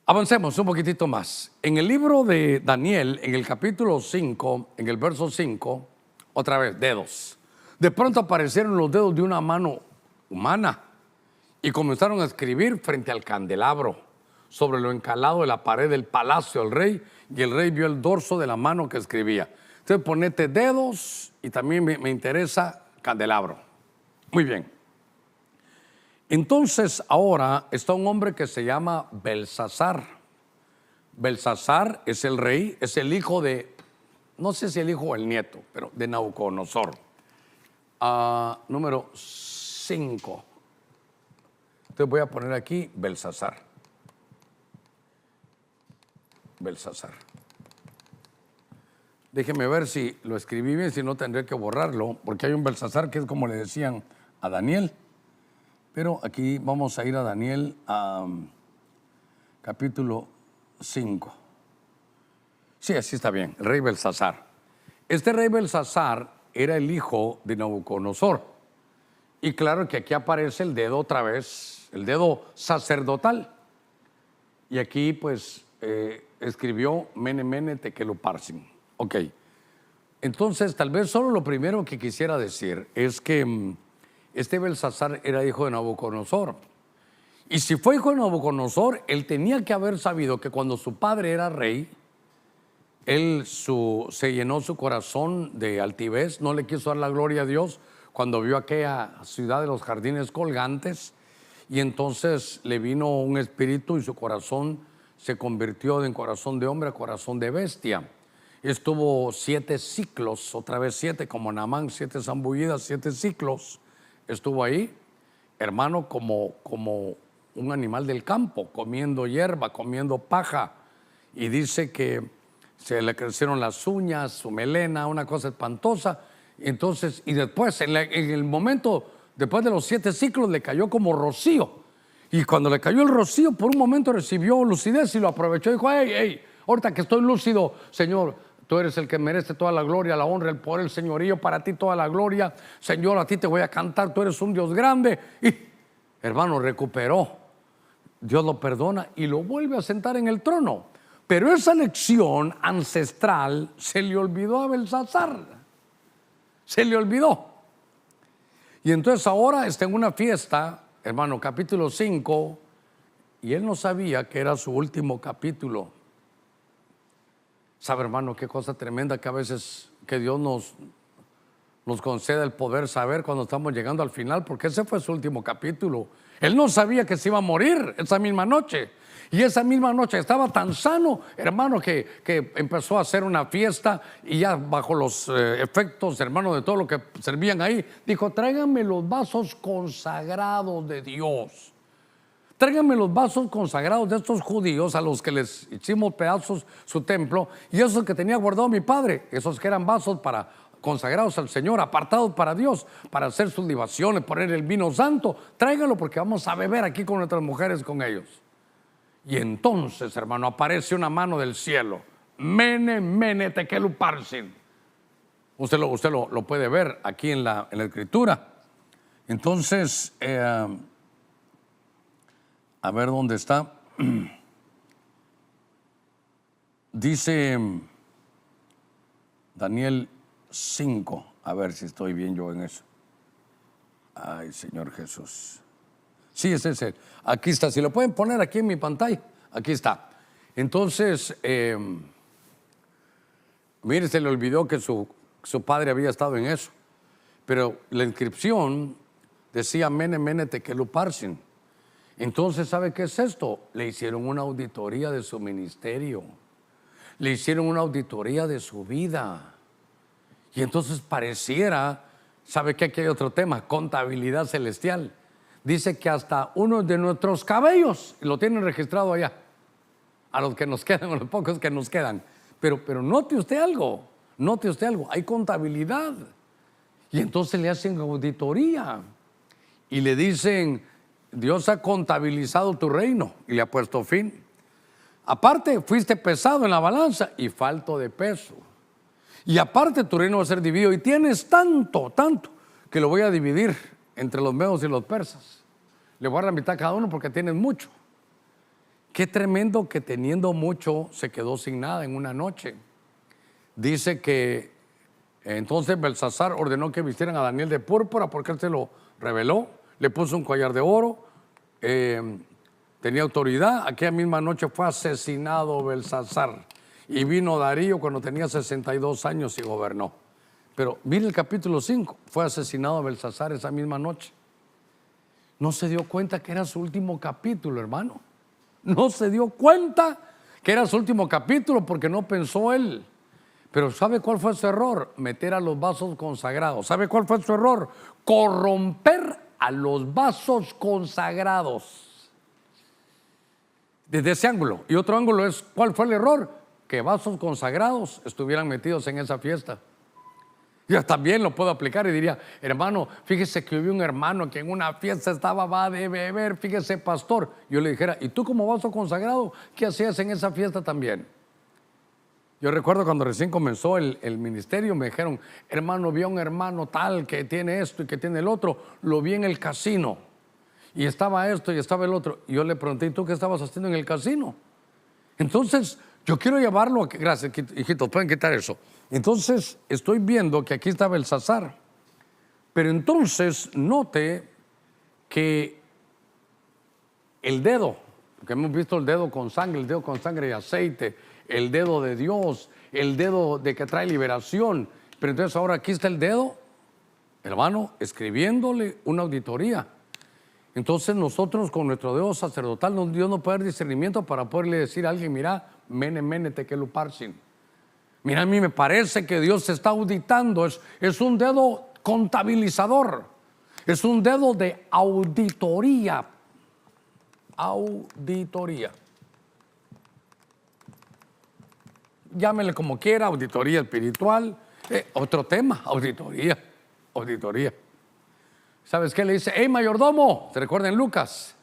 Avancemos un poquitito más. En el libro de Daniel, en el capítulo 5, en el verso 5, otra vez, dedos. De pronto aparecieron los dedos de una mano humana y comenzaron a escribir frente al candelabro, sobre lo encalado de la pared del palacio del rey, y el rey vio el dorso de la mano que escribía. Entonces ponete dedos y también me interesa candelabro. Muy bien. Entonces ahora está un hombre que se llama Belsasar. Belsasar es el rey, es el hijo de, no sé si el hijo o el nieto, pero de Nabucodonosor. Número 5. Entonces voy a poner aquí Belsasar. Belsasar. Déjeme ver si lo escribí bien, si no tendré que borrarlo, porque hay un Belsasar que es como le decían a Daniel. Pero aquí vamos a ir a Daniel, capítulo 5. Sí, así está bien, el rey Belsasar. Este rey Belsasar era el hijo de Nabucodonosor. Y claro que aquí aparece el dedo otra vez, el dedo sacerdotal. Y aquí pues escribió Mene Mene Tekel Upharsin. Ok, entonces tal vez solo lo primero que quisiera decir es que este Belsasar era hijo de Nabucodonosor. Y si fue hijo de Nabucodonosor, él tenía que haber sabido que cuando su padre era rey, se llenó su corazón de altivez, no le quiso dar la gloria a Dios cuando vio aquella ciudad de los jardines colgantes, y entonces le vino un espíritu y su corazón se convirtió en corazón de hombre a corazón de bestia. Estuvo 7 ciclos, otra vez 7, como Naamán, 7 zambullidas, 7 ciclos. Estuvo ahí, hermano, como un animal del campo, comiendo hierba, comiendo paja. Y dice que se le crecieron las uñas, su melena, una cosa espantosa. Entonces, y después, en el momento, después de los 7 ciclos, le cayó como rocío. Y cuando le cayó el rocío, por un momento recibió lucidez y lo aprovechó. Dijo, hey, ahorita que estoy lúcido, Señor, tú eres el que merece toda la gloria, la honra, el poder, el señorío, para ti toda la gloria. Señor, a ti te voy a cantar, tú eres un Dios grande. Y, hermano, recuperó. Dios lo perdona y lo vuelve a sentar en el trono. Pero esa lección ancestral se le olvidó a Belsasar. Se le olvidó. Y entonces ahora está en una fiesta, hermano, capítulo 5, y él no sabía que era su último capítulo. ¿Sabe, hermano, qué cosa tremenda que a veces que Dios nos concede el poder saber cuando estamos llegando al final? Porque ese fue su último capítulo. Él no sabía que se iba a morir esa misma noche. Y esa misma noche estaba tan sano, hermano, que empezó a hacer una fiesta y ya bajo los efectos, hermano, de todo lo que servían ahí, dijo, tráiganme los vasos consagrados de Dios. Tráiganme los vasos consagrados de estos judíos a los que les hicimos pedazos su templo, y esos que tenía guardado mi padre, esos que eran vasos consagrados al Señor, apartados para Dios, para hacer sus libaciones, poner el vino santo. Tráiganlo porque vamos a beber aquí con nuestras mujeres con ellos. Y entonces, hermano, aparece una mano del cielo. Mene, Mene, Tekel Upharsin. Usted lo puede ver aquí en la escritura. Entonces, a ver dónde está. Dice Daniel 5. A ver si estoy bien yo en eso. Ay, Señor Jesús. Sí, es ese. Aquí está. Si lo pueden poner aquí en mi pantalla. Aquí está. Entonces, mire, se le olvidó que su padre había estado en eso. pero la inscripción decía Mene Mene Tekel Upharsin. Entonces, ¿sabe qué es esto? Le hicieron una auditoría de su ministerio, le hicieron una auditoría de su vida. Y entonces pareciera, ¿sabe qué? Aquí hay otro tema, contabilidad celestial. Dice que hasta uno de nuestros cabellos lo tienen registrado allá, a los que nos quedan, a los pocos que nos quedan. Pero note usted algo, hay contabilidad. Y entonces le hacen auditoría y le dicen, Dios ha contabilizado tu reino y le ha puesto fin. Aparte, fuiste pesado en la balanza y falto de peso. Y aparte, tu reino va a ser dividido y tienes tanto, que lo voy a dividir entre los medos y los persas. Le voy a dar la mitad a cada uno porque tienen mucho. Qué tremendo que teniendo mucho se quedó sin nada en una noche. Dice que entonces Belsasar ordenó que vistieran a Daniel de púrpura porque él se lo reveló. Le puso un collar de oro, tenía autoridad. Aquella misma noche fue asesinado Belsasar y vino Darío cuando tenía 62 años y gobernó. Pero mire el capítulo 5, fue asesinado Belsasar esa misma noche. No se dio cuenta que era su último capítulo, hermano. No se dio cuenta que era su último capítulo porque no pensó él. Pero ¿sabe cuál fue su error? Meter a los vasos consagrados. ¿Sabe cuál fue su error? Corromper a los vasos consagrados. Desde ese ángulo. Y otro ángulo es, ¿cuál fue el error? Que vasos consagrados estuvieran metidos en esa fiesta. Yo también lo puedo aplicar y diría, hermano, fíjese que hubo un hermano que en una fiesta estaba va de beber, fíjese, pastor. Yo le dijera, ¿y tú como vaso consagrado, qué hacías en esa fiesta también? Yo recuerdo cuando recién comenzó el ministerio, me dijeron, hermano, vi a un hermano tal que tiene esto y que tiene el otro, lo vi en el casino. Y estaba esto y estaba el otro. Y yo le pregunté, ¿y tú qué estabas haciendo en el casino? Entonces, yo quiero llevarlo a... Gracias, hijitos, pueden quitar eso. Entonces, estoy viendo que aquí está Belsasar. Pero entonces, note que el dedo, que hemos visto el dedo con sangre y aceite, el dedo de Dios, el dedo de que trae liberación. Pero entonces ahora aquí está el dedo, hermano, escribiéndole una auditoría. Entonces nosotros con nuestro dedo sacerdotal, Dios nos puede dar discernimiento para poderle decir a alguien, mira, Mene Mene Tekel Upharsin. Mira, a mí me parece que Dios se está auditando, es un dedo contabilizador, es un dedo de auditoría. Auditoría. Llámele como quiera, auditoría espiritual. Otro tema, auditoría. ¿Sabes qué le dice? Hey, mayordomo, ¿se recuerda en Lucas?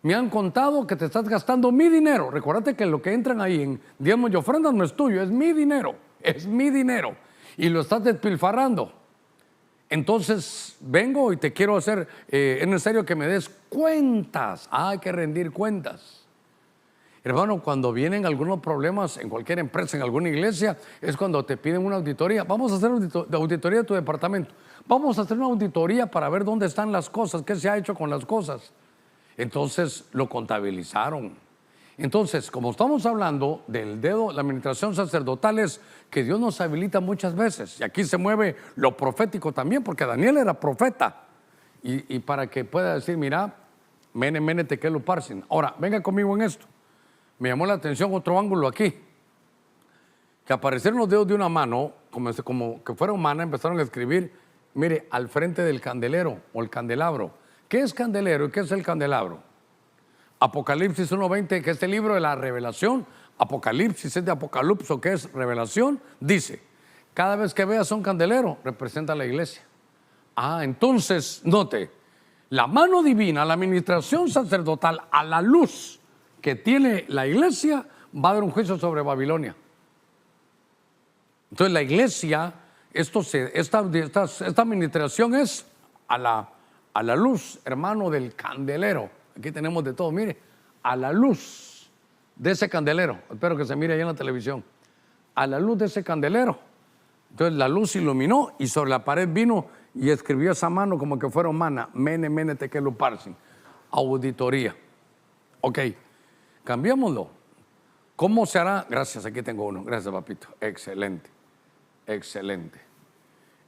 Me han contado que te estás gastando mi dinero. Recuérdate que lo que entran ahí en diezmos y ofrendas no es tuyo, es mi dinero. Y lo estás despilfarrando. Entonces vengo y te quiero hacer, es necesario que me des cuentas. Hay que rendir cuentas. Hermano, cuando vienen algunos problemas en cualquier empresa, en alguna iglesia, es cuando te piden una auditoría. Vamos a hacer una auditoría de tu departamento. Vamos a hacer una auditoría para ver dónde están las cosas, qué se ha hecho con las cosas. Entonces lo contabilizaron. Entonces, como estamos hablando del dedo, la administración sacerdotal es que Dios nos habilita muchas veces. Y aquí se mueve lo profético también, porque Daniel era profeta. Y para que pueda decir, mira, Mene Mene Tekel Upharsin. Ahora, venga conmigo en esto. Me llamó la atención otro ángulo aquí. Que aparecieron los dedos de una mano, como que fuera humana, empezaron a escribir, mire, al frente del candelero o el candelabro. ¿Qué es candelero y qué es el candelabro? Apocalipsis 1:20, que es el libro de la revelación. Apocalipsis es de Apocalipso, que es revelación. Dice, cada vez que veas un candelero, representa a la iglesia. Entonces, note, la mano divina, la administración sacerdotal, a la luz que tiene la iglesia, va a haber un juicio sobre Babilonia. Entonces la iglesia, esta administración es a la luz, hermano, del candelero. Aquí tenemos de todo, mire, a la luz de ese candelero. Espero que se mire ahí en la televisión. A la luz de ese candelero. Entonces la luz iluminó y sobre la pared vino y escribió esa mano como que fuera humana. Mene Mene Tekel Upharsin. Auditoría. Ok. Cambiémoslo. ¿Cómo se hará? Gracias, aquí tengo uno. Gracias, papito. Excelente.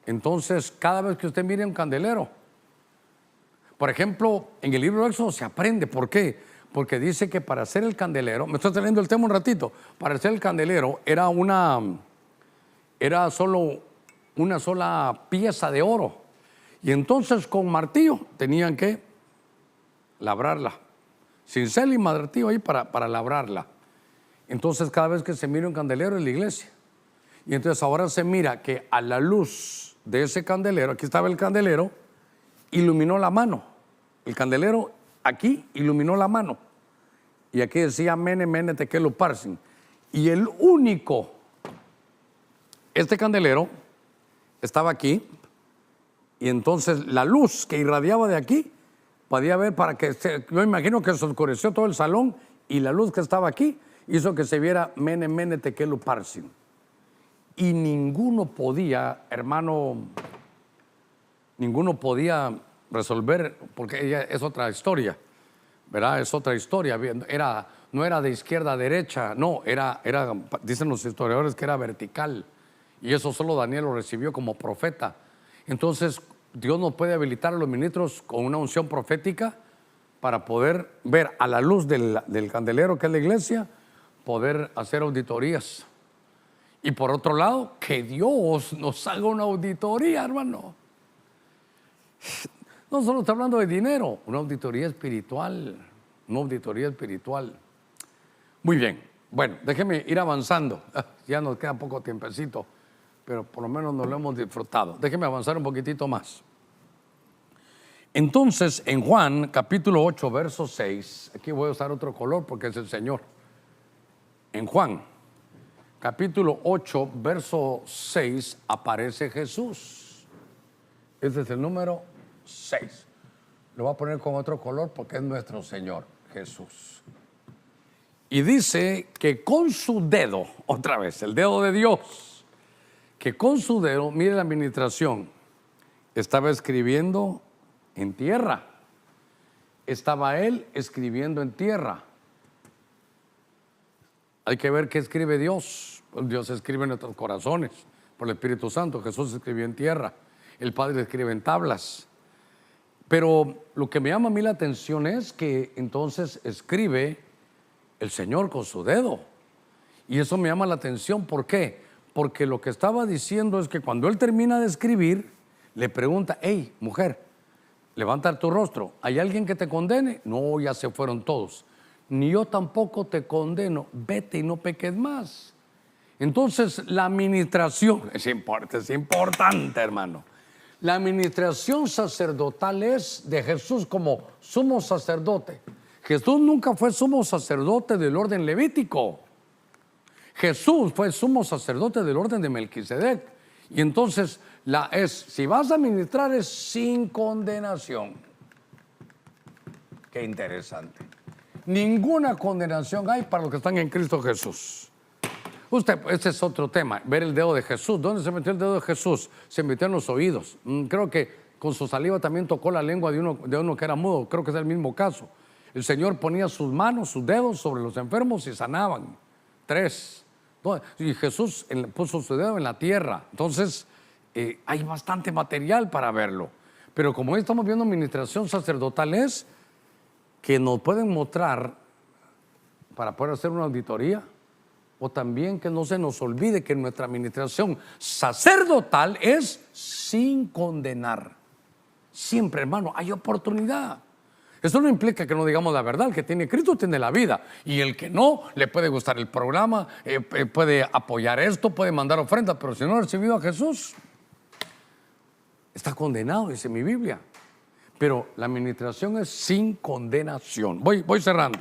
Entonces, cada vez que usted mire un candelero, por ejemplo, en el libro de Éxodo se aprende. ¿Por qué? Porque dice que para hacer el candelero, me estoy saliendo el tema un ratito, para hacer el candelero era solo una sola pieza de oro. Y entonces con martillo tenían que labrarla, cincel y martillo ahí para labrarla. Entonces cada vez que se mira un candelero en la iglesia, y entonces ahora se mira que a la luz de ese candelero, aquí estaba el candelero, iluminó la mano. El candelero aquí iluminó la mano. Y aquí decía Mene, Mene, Tekel, Uparsin. Y el único, este candelero estaba aquí, y entonces la luz que irradiaba de aquí podía ver yo imagino que se oscureció todo el salón, y la luz que estaba aquí hizo que se viera Mene, Mene, Tekel, Uparsin. Y ninguno podía, hermano, resolver, porque ella es otra historia, ¿verdad? Es otra historia. No era de izquierda a derecha, no, dicen los historiadores que era vertical. Y eso solo Daniel lo recibió como profeta. Entonces, Dios nos puede habilitar a los ministros con una unción profética para poder ver a la luz del candelero que es la iglesia, poder hacer auditorías. Y por otro lado, que Dios nos haga una auditoría, hermano. No solo está hablando de dinero, una auditoría espiritual. Una auditoría espiritual. Muy bien. Bueno, déjeme ir avanzando. Ya nos queda poco tiempecito, pero por lo menos nos lo hemos disfrutado. Déjeme avanzar un poquitito más. Entonces, en Juan, capítulo 8, verso 6, aquí voy a usar otro color porque es el Señor. En Juan, capítulo 8, verso 6, aparece Jesús. Ese es el número 6. Lo voy a poner con otro color porque es nuestro Señor, Jesús. Y dice que con su dedo, otra vez, el dedo de Dios, que con su dedo, mire la administración, estaba escribiendo en tierra. Estaba él escribiendo en tierra. Hay que ver qué escribe Dios. Dios escribe en nuestros corazones por el Espíritu Santo. Jesús escribió en tierra. El Padre escribe en tablas. Pero lo que me llama a mí la atención es que entonces escribe el Señor con su dedo. Y eso me llama la atención. ¿Por qué? Porque lo que estaba diciendo es que cuando él termina de escribir, le pregunta: hey, mujer, levanta tu rostro. ¿Hay alguien que te condene? No, ya se fueron todos. Ni yo tampoco te condeno. Vete y no peques más. Entonces la administración es importante, hermano. La administración sacerdotal es de Jesús como sumo sacerdote. Jesús nunca fue sumo sacerdote del orden levítico. Jesús fue sumo sacerdote del orden de Melquisedec. Y entonces si vas a administrar es sin condenación. Qué interesante. Ninguna condenación hay para los que están en Cristo Jesús. Este es otro tema, ver el dedo de Jesús. ¿Dónde se metió el dedo de Jesús? Se metió en los oídos. Creo que con su saliva también tocó la lengua de uno que era mudo. Creo que es el mismo caso. El Señor ponía sus manos, sus dedos sobre los enfermos y sanaban. 3. Y Jesús puso su dedo en la tierra. Entonces, hay bastante material para verlo. Pero como hoy estamos viendo administración sacerdotal, es que nos pueden mostrar para poder hacer una auditoría, o también que no se nos olvide que nuestra administración sacerdotal es sin condenar. Siempre, hermano, hay oportunidad. Eso no implica que no digamos la verdad. El que tiene Cristo tiene la vida, y el que no, le puede gustar el programa, puede apoyar esto, puede mandar ofrendas, pero si no ha recibido a Jesús, está condenado, dice mi Biblia. Pero la administración es sin condenación. Voy cerrando.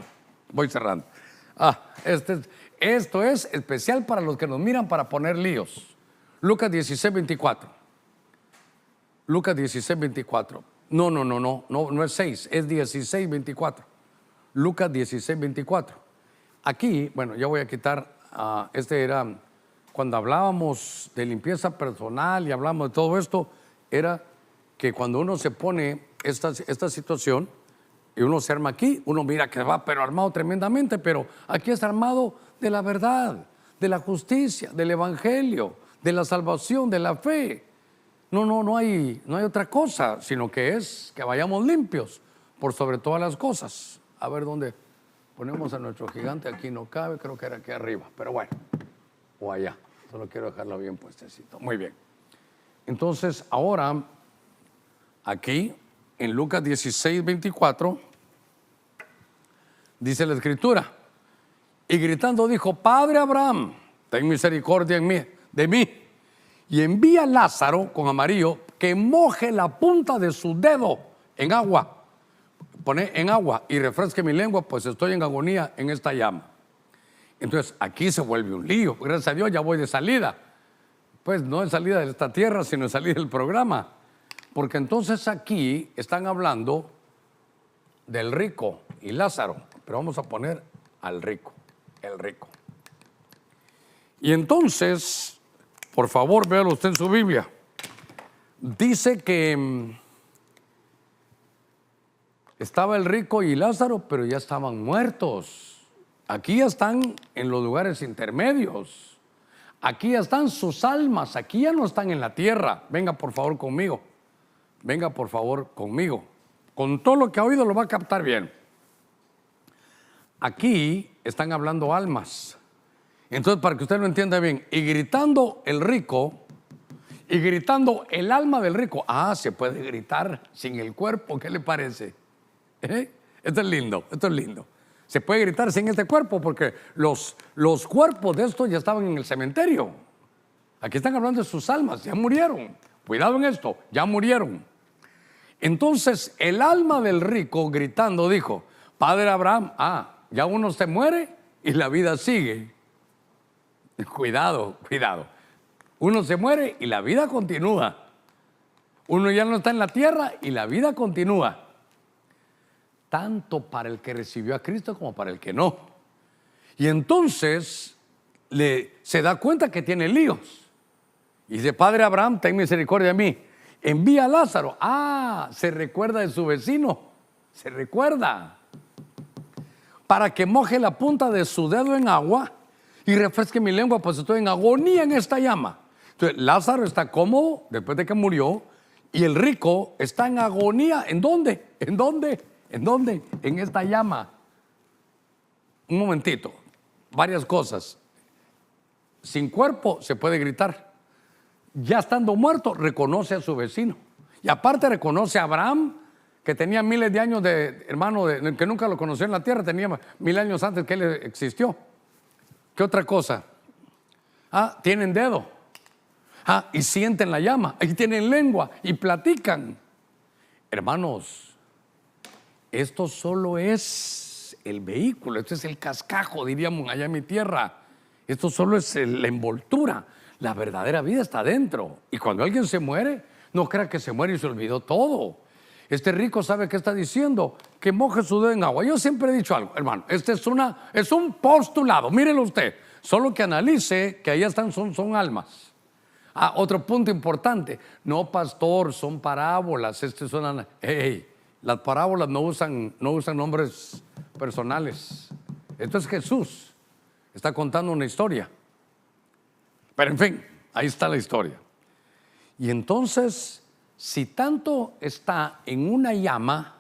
Esto es especial para los que nos miran para poner líos. Lucas 16, 24. Lucas 16, 24. No es 6, es 16, 24. Lucas 16, 24. Aquí, bueno, ya voy a quitar, era cuando hablábamos de limpieza personal y hablamos de todo esto, era que cuando uno se pone esta situación y uno se arma aquí, uno mira que va pero armado tremendamente, pero aquí está armado de la verdad, de la justicia, del evangelio, de la salvación, de la fe. No hay otra cosa, sino que es que vayamos limpios por sobre todas las cosas. A ver dónde ponemos a nuestro gigante. Aquí no cabe, creo que era aquí arriba, pero bueno, o allá. Solo quiero dejarlo bien puestecito. Muy bien. Entonces, ahora, aquí, en Lucas 16, 24, dice la Escritura, y gritando dijo: Padre Abraham, ten misericordia de mí, y envía a Lázaro con amarillo que moje la punta de su dedo en agua. Pone en agua y refresque mi lengua, pues estoy en agonía en esta llama. Entonces aquí se vuelve un lío. Gracias a Dios ya voy de salida. Pues no de salida de esta tierra, sino de salida del programa. Porque entonces aquí están hablando del rico y Lázaro. Pero vamos a poner al rico, el rico. Y entonces, por favor, véalo usted en su Biblia. Dice que estaba el rico y Lázaro, pero ya estaban muertos. Aquí ya están en los lugares intermedios. Aquí ya están sus almas. Aquí ya no están en la tierra. Venga, por favor, conmigo. Venga, por favor, conmigo. Con todo lo que ha oído lo va a captar bien. Aquí están hablando almas. Entonces, para que usted lo entienda bien, y gritando el rico, y gritando el alma del rico. Ah, se puede gritar sin el cuerpo, ¿qué le parece? Esto es lindo, esto es lindo. Se puede gritar sin este cuerpo porque los cuerpos de estos ya estaban en el cementerio. Aquí están hablando de sus almas, ya murieron. Cuidado en esto, ya murieron. Entonces, el alma del rico gritando dijo: Padre Abraham, ya uno se muere y la vida sigue. Cuidado, cuidado. Uno se muere y la vida continúa. Uno ya no está en la tierra y la vida continúa. Tanto para el que recibió a Cristo como para el que no. Y entonces se da cuenta que tiene líos. Y dice: Padre Abraham, ten misericordia de mí. Envía a Lázaro. Se recuerda de su vecino. Se recuerda. Para que moje la punta de su dedo en agua y refresque mi lengua, pues estoy en agonía en esta llama. Entonces, Lázaro está cómodo después de que murió y el rico está en agonía. ¿En dónde? ¿En dónde? ¿En dónde? En esta llama. Un momentito. Varias cosas. Sin cuerpo se puede gritar. Ya estando muerto, reconoce a su vecino. Y aparte reconoce a Abraham, que tenía miles de años de hermano, que nunca lo conoció en la tierra, tenía 1000 años antes que él existió. ¿Qué otra cosa? Tienen dedo. Y sienten la llama. Y tienen lengua y platican. Hermanos, esto solo es el vehículo, esto es el cascajo, diríamos allá en mi tierra. Esto solo es la envoltura. La verdadera vida está dentro. Y cuando alguien se muere, no crea que se muere y se olvidó todo. Este rico sabe qué está diciendo, que moje su dedo en agua. Yo siempre he dicho algo, hermano, este es un postulado, mírelo usted. Solo que analice que allá están, son almas. Otro punto importante, no, pastor, son parábolas. Las parábolas no usan nombres personales. Esto es Jesús, está contando una historia. Pero en fin, ahí está la historia. Y entonces, si tanto está en una llama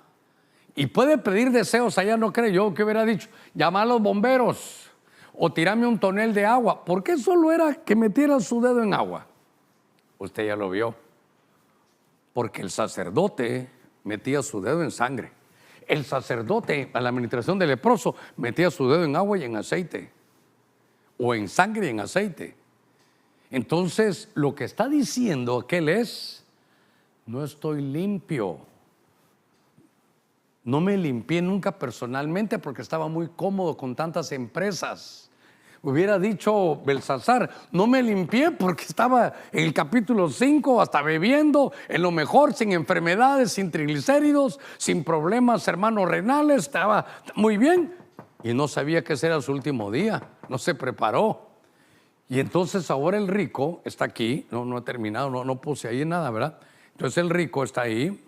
y puede pedir deseos allá, no creo yo que hubiera dicho: llama a los bomberos o tirame un tonel de agua. ¿Por qué solo era que metiera su dedo en agua? Usted ya lo vio. Porque el sacerdote metía su dedo en sangre. El sacerdote, a la administración del leproso, metía su dedo en agua y en aceite. O en sangre y en aceite. Entonces, lo que está diciendo aquel es: no estoy limpio. No me limpié nunca personalmente porque estaba muy cómodo con tantas empresas. Hubiera dicho Belsasar: no me limpié porque estaba en el capítulo 5 hasta bebiendo en lo mejor, sin enfermedades, sin triglicéridos, sin problemas, hermanos, renales, estaba muy bien. Y no sabía que ese era su último día, no se preparó. Y entonces ahora el rico está aquí, no he terminado, no puse ahí nada, ¿verdad? Entonces el rico está ahí.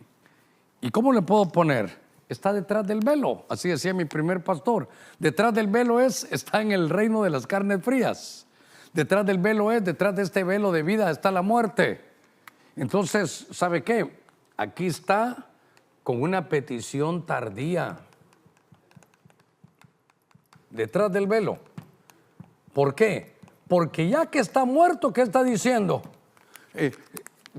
¿Y cómo le puedo poner? Está detrás del velo, así decía mi primer pastor. Detrás del velo está en el reino de las carnes frías. Detrás del velo detrás de este velo de vida está la muerte. Entonces, ¿sabe qué? Aquí está con una petición tardía detrás del velo. ¿Por qué? Porque ya que está muerto, ¿qué está diciendo?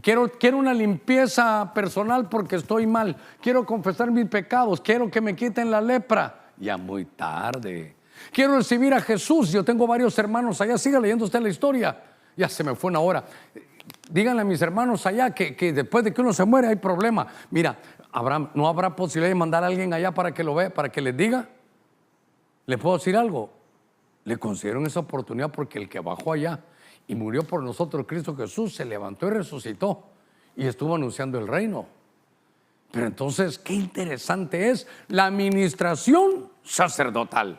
Quiero una limpieza personal porque estoy mal. Quiero confesar mis pecados. Quiero que me quiten la lepra. Ya muy tarde. Quiero recibir a Jesús. Yo tengo varios hermanos allá. Siga leyendo usted la historia. Ya se me fue una hora. Díganle a mis hermanos allá que después de que uno se muere hay problema. Mira, ¿no habrá posibilidad de mandar a alguien allá para que lo vea, para que les diga? ¿Le puedo decir algo? Le concedieron esa oportunidad porque el que bajó allá y murió por nosotros, Cristo Jesús, se levantó y resucitó y estuvo anunciando el reino. Pero entonces, qué interesante es la administración sacerdotal.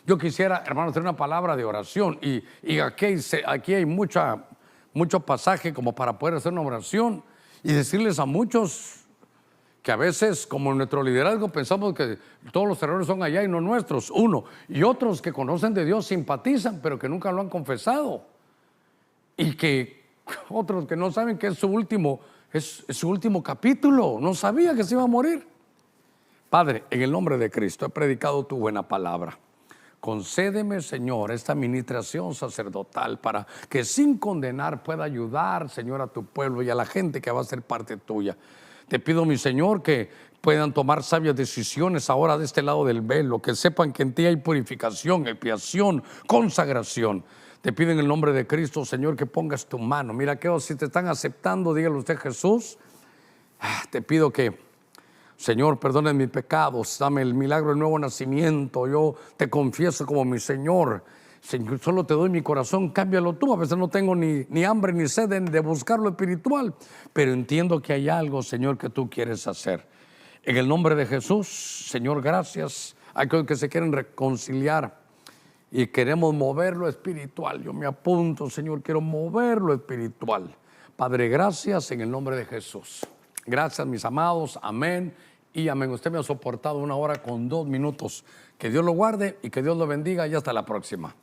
Yo quisiera, hermanos, hacer una palabra de oración y aquí hay mucho pasaje como para poder hacer una oración y decirles a muchos que a veces, como en nuestro liderazgo, pensamos que todos los errores son allá y no nuestros, uno, y otros que conocen de Dios simpatizan, pero que nunca lo han confesado, y que otros que no saben que es su último capítulo, no sabía que se iba a morir. Padre, en el nombre de Cristo he predicado tu buena palabra. Concédeme, Señor, esta administración sacerdotal para que sin condenar pueda ayudar, Señor, a tu pueblo y a la gente que va a ser parte tuya. Te pido, mi Señor, que puedan tomar sabias decisiones ahora de este lado del velo, que sepan que en ti hay purificación, expiación, consagración. Te pido en el nombre de Cristo, Señor, que pongas tu mano. Mira que si te están aceptando, dígale usted, Jesús, te pido que, Señor, perdone mis pecados, dame el milagro del nuevo nacimiento. Yo te confieso como mi Señor. Señor, solo te doy mi corazón, cámbialo tú. A veces no tengo ni hambre ni sed de buscar lo espiritual, pero entiendo que hay algo, Señor, que tú quieres hacer. En el nombre de Jesús, Señor, gracias. Hay aquellos que se quieren reconciliar y queremos mover lo espiritual. Yo me apunto, Señor, quiero mover lo espiritual. Padre, gracias en el nombre de Jesús. Gracias, mis amados. Amén y amén. Usted me ha soportado 1 hora con 2 minutos. Que Dios lo guarde y que Dios lo bendiga y hasta la próxima.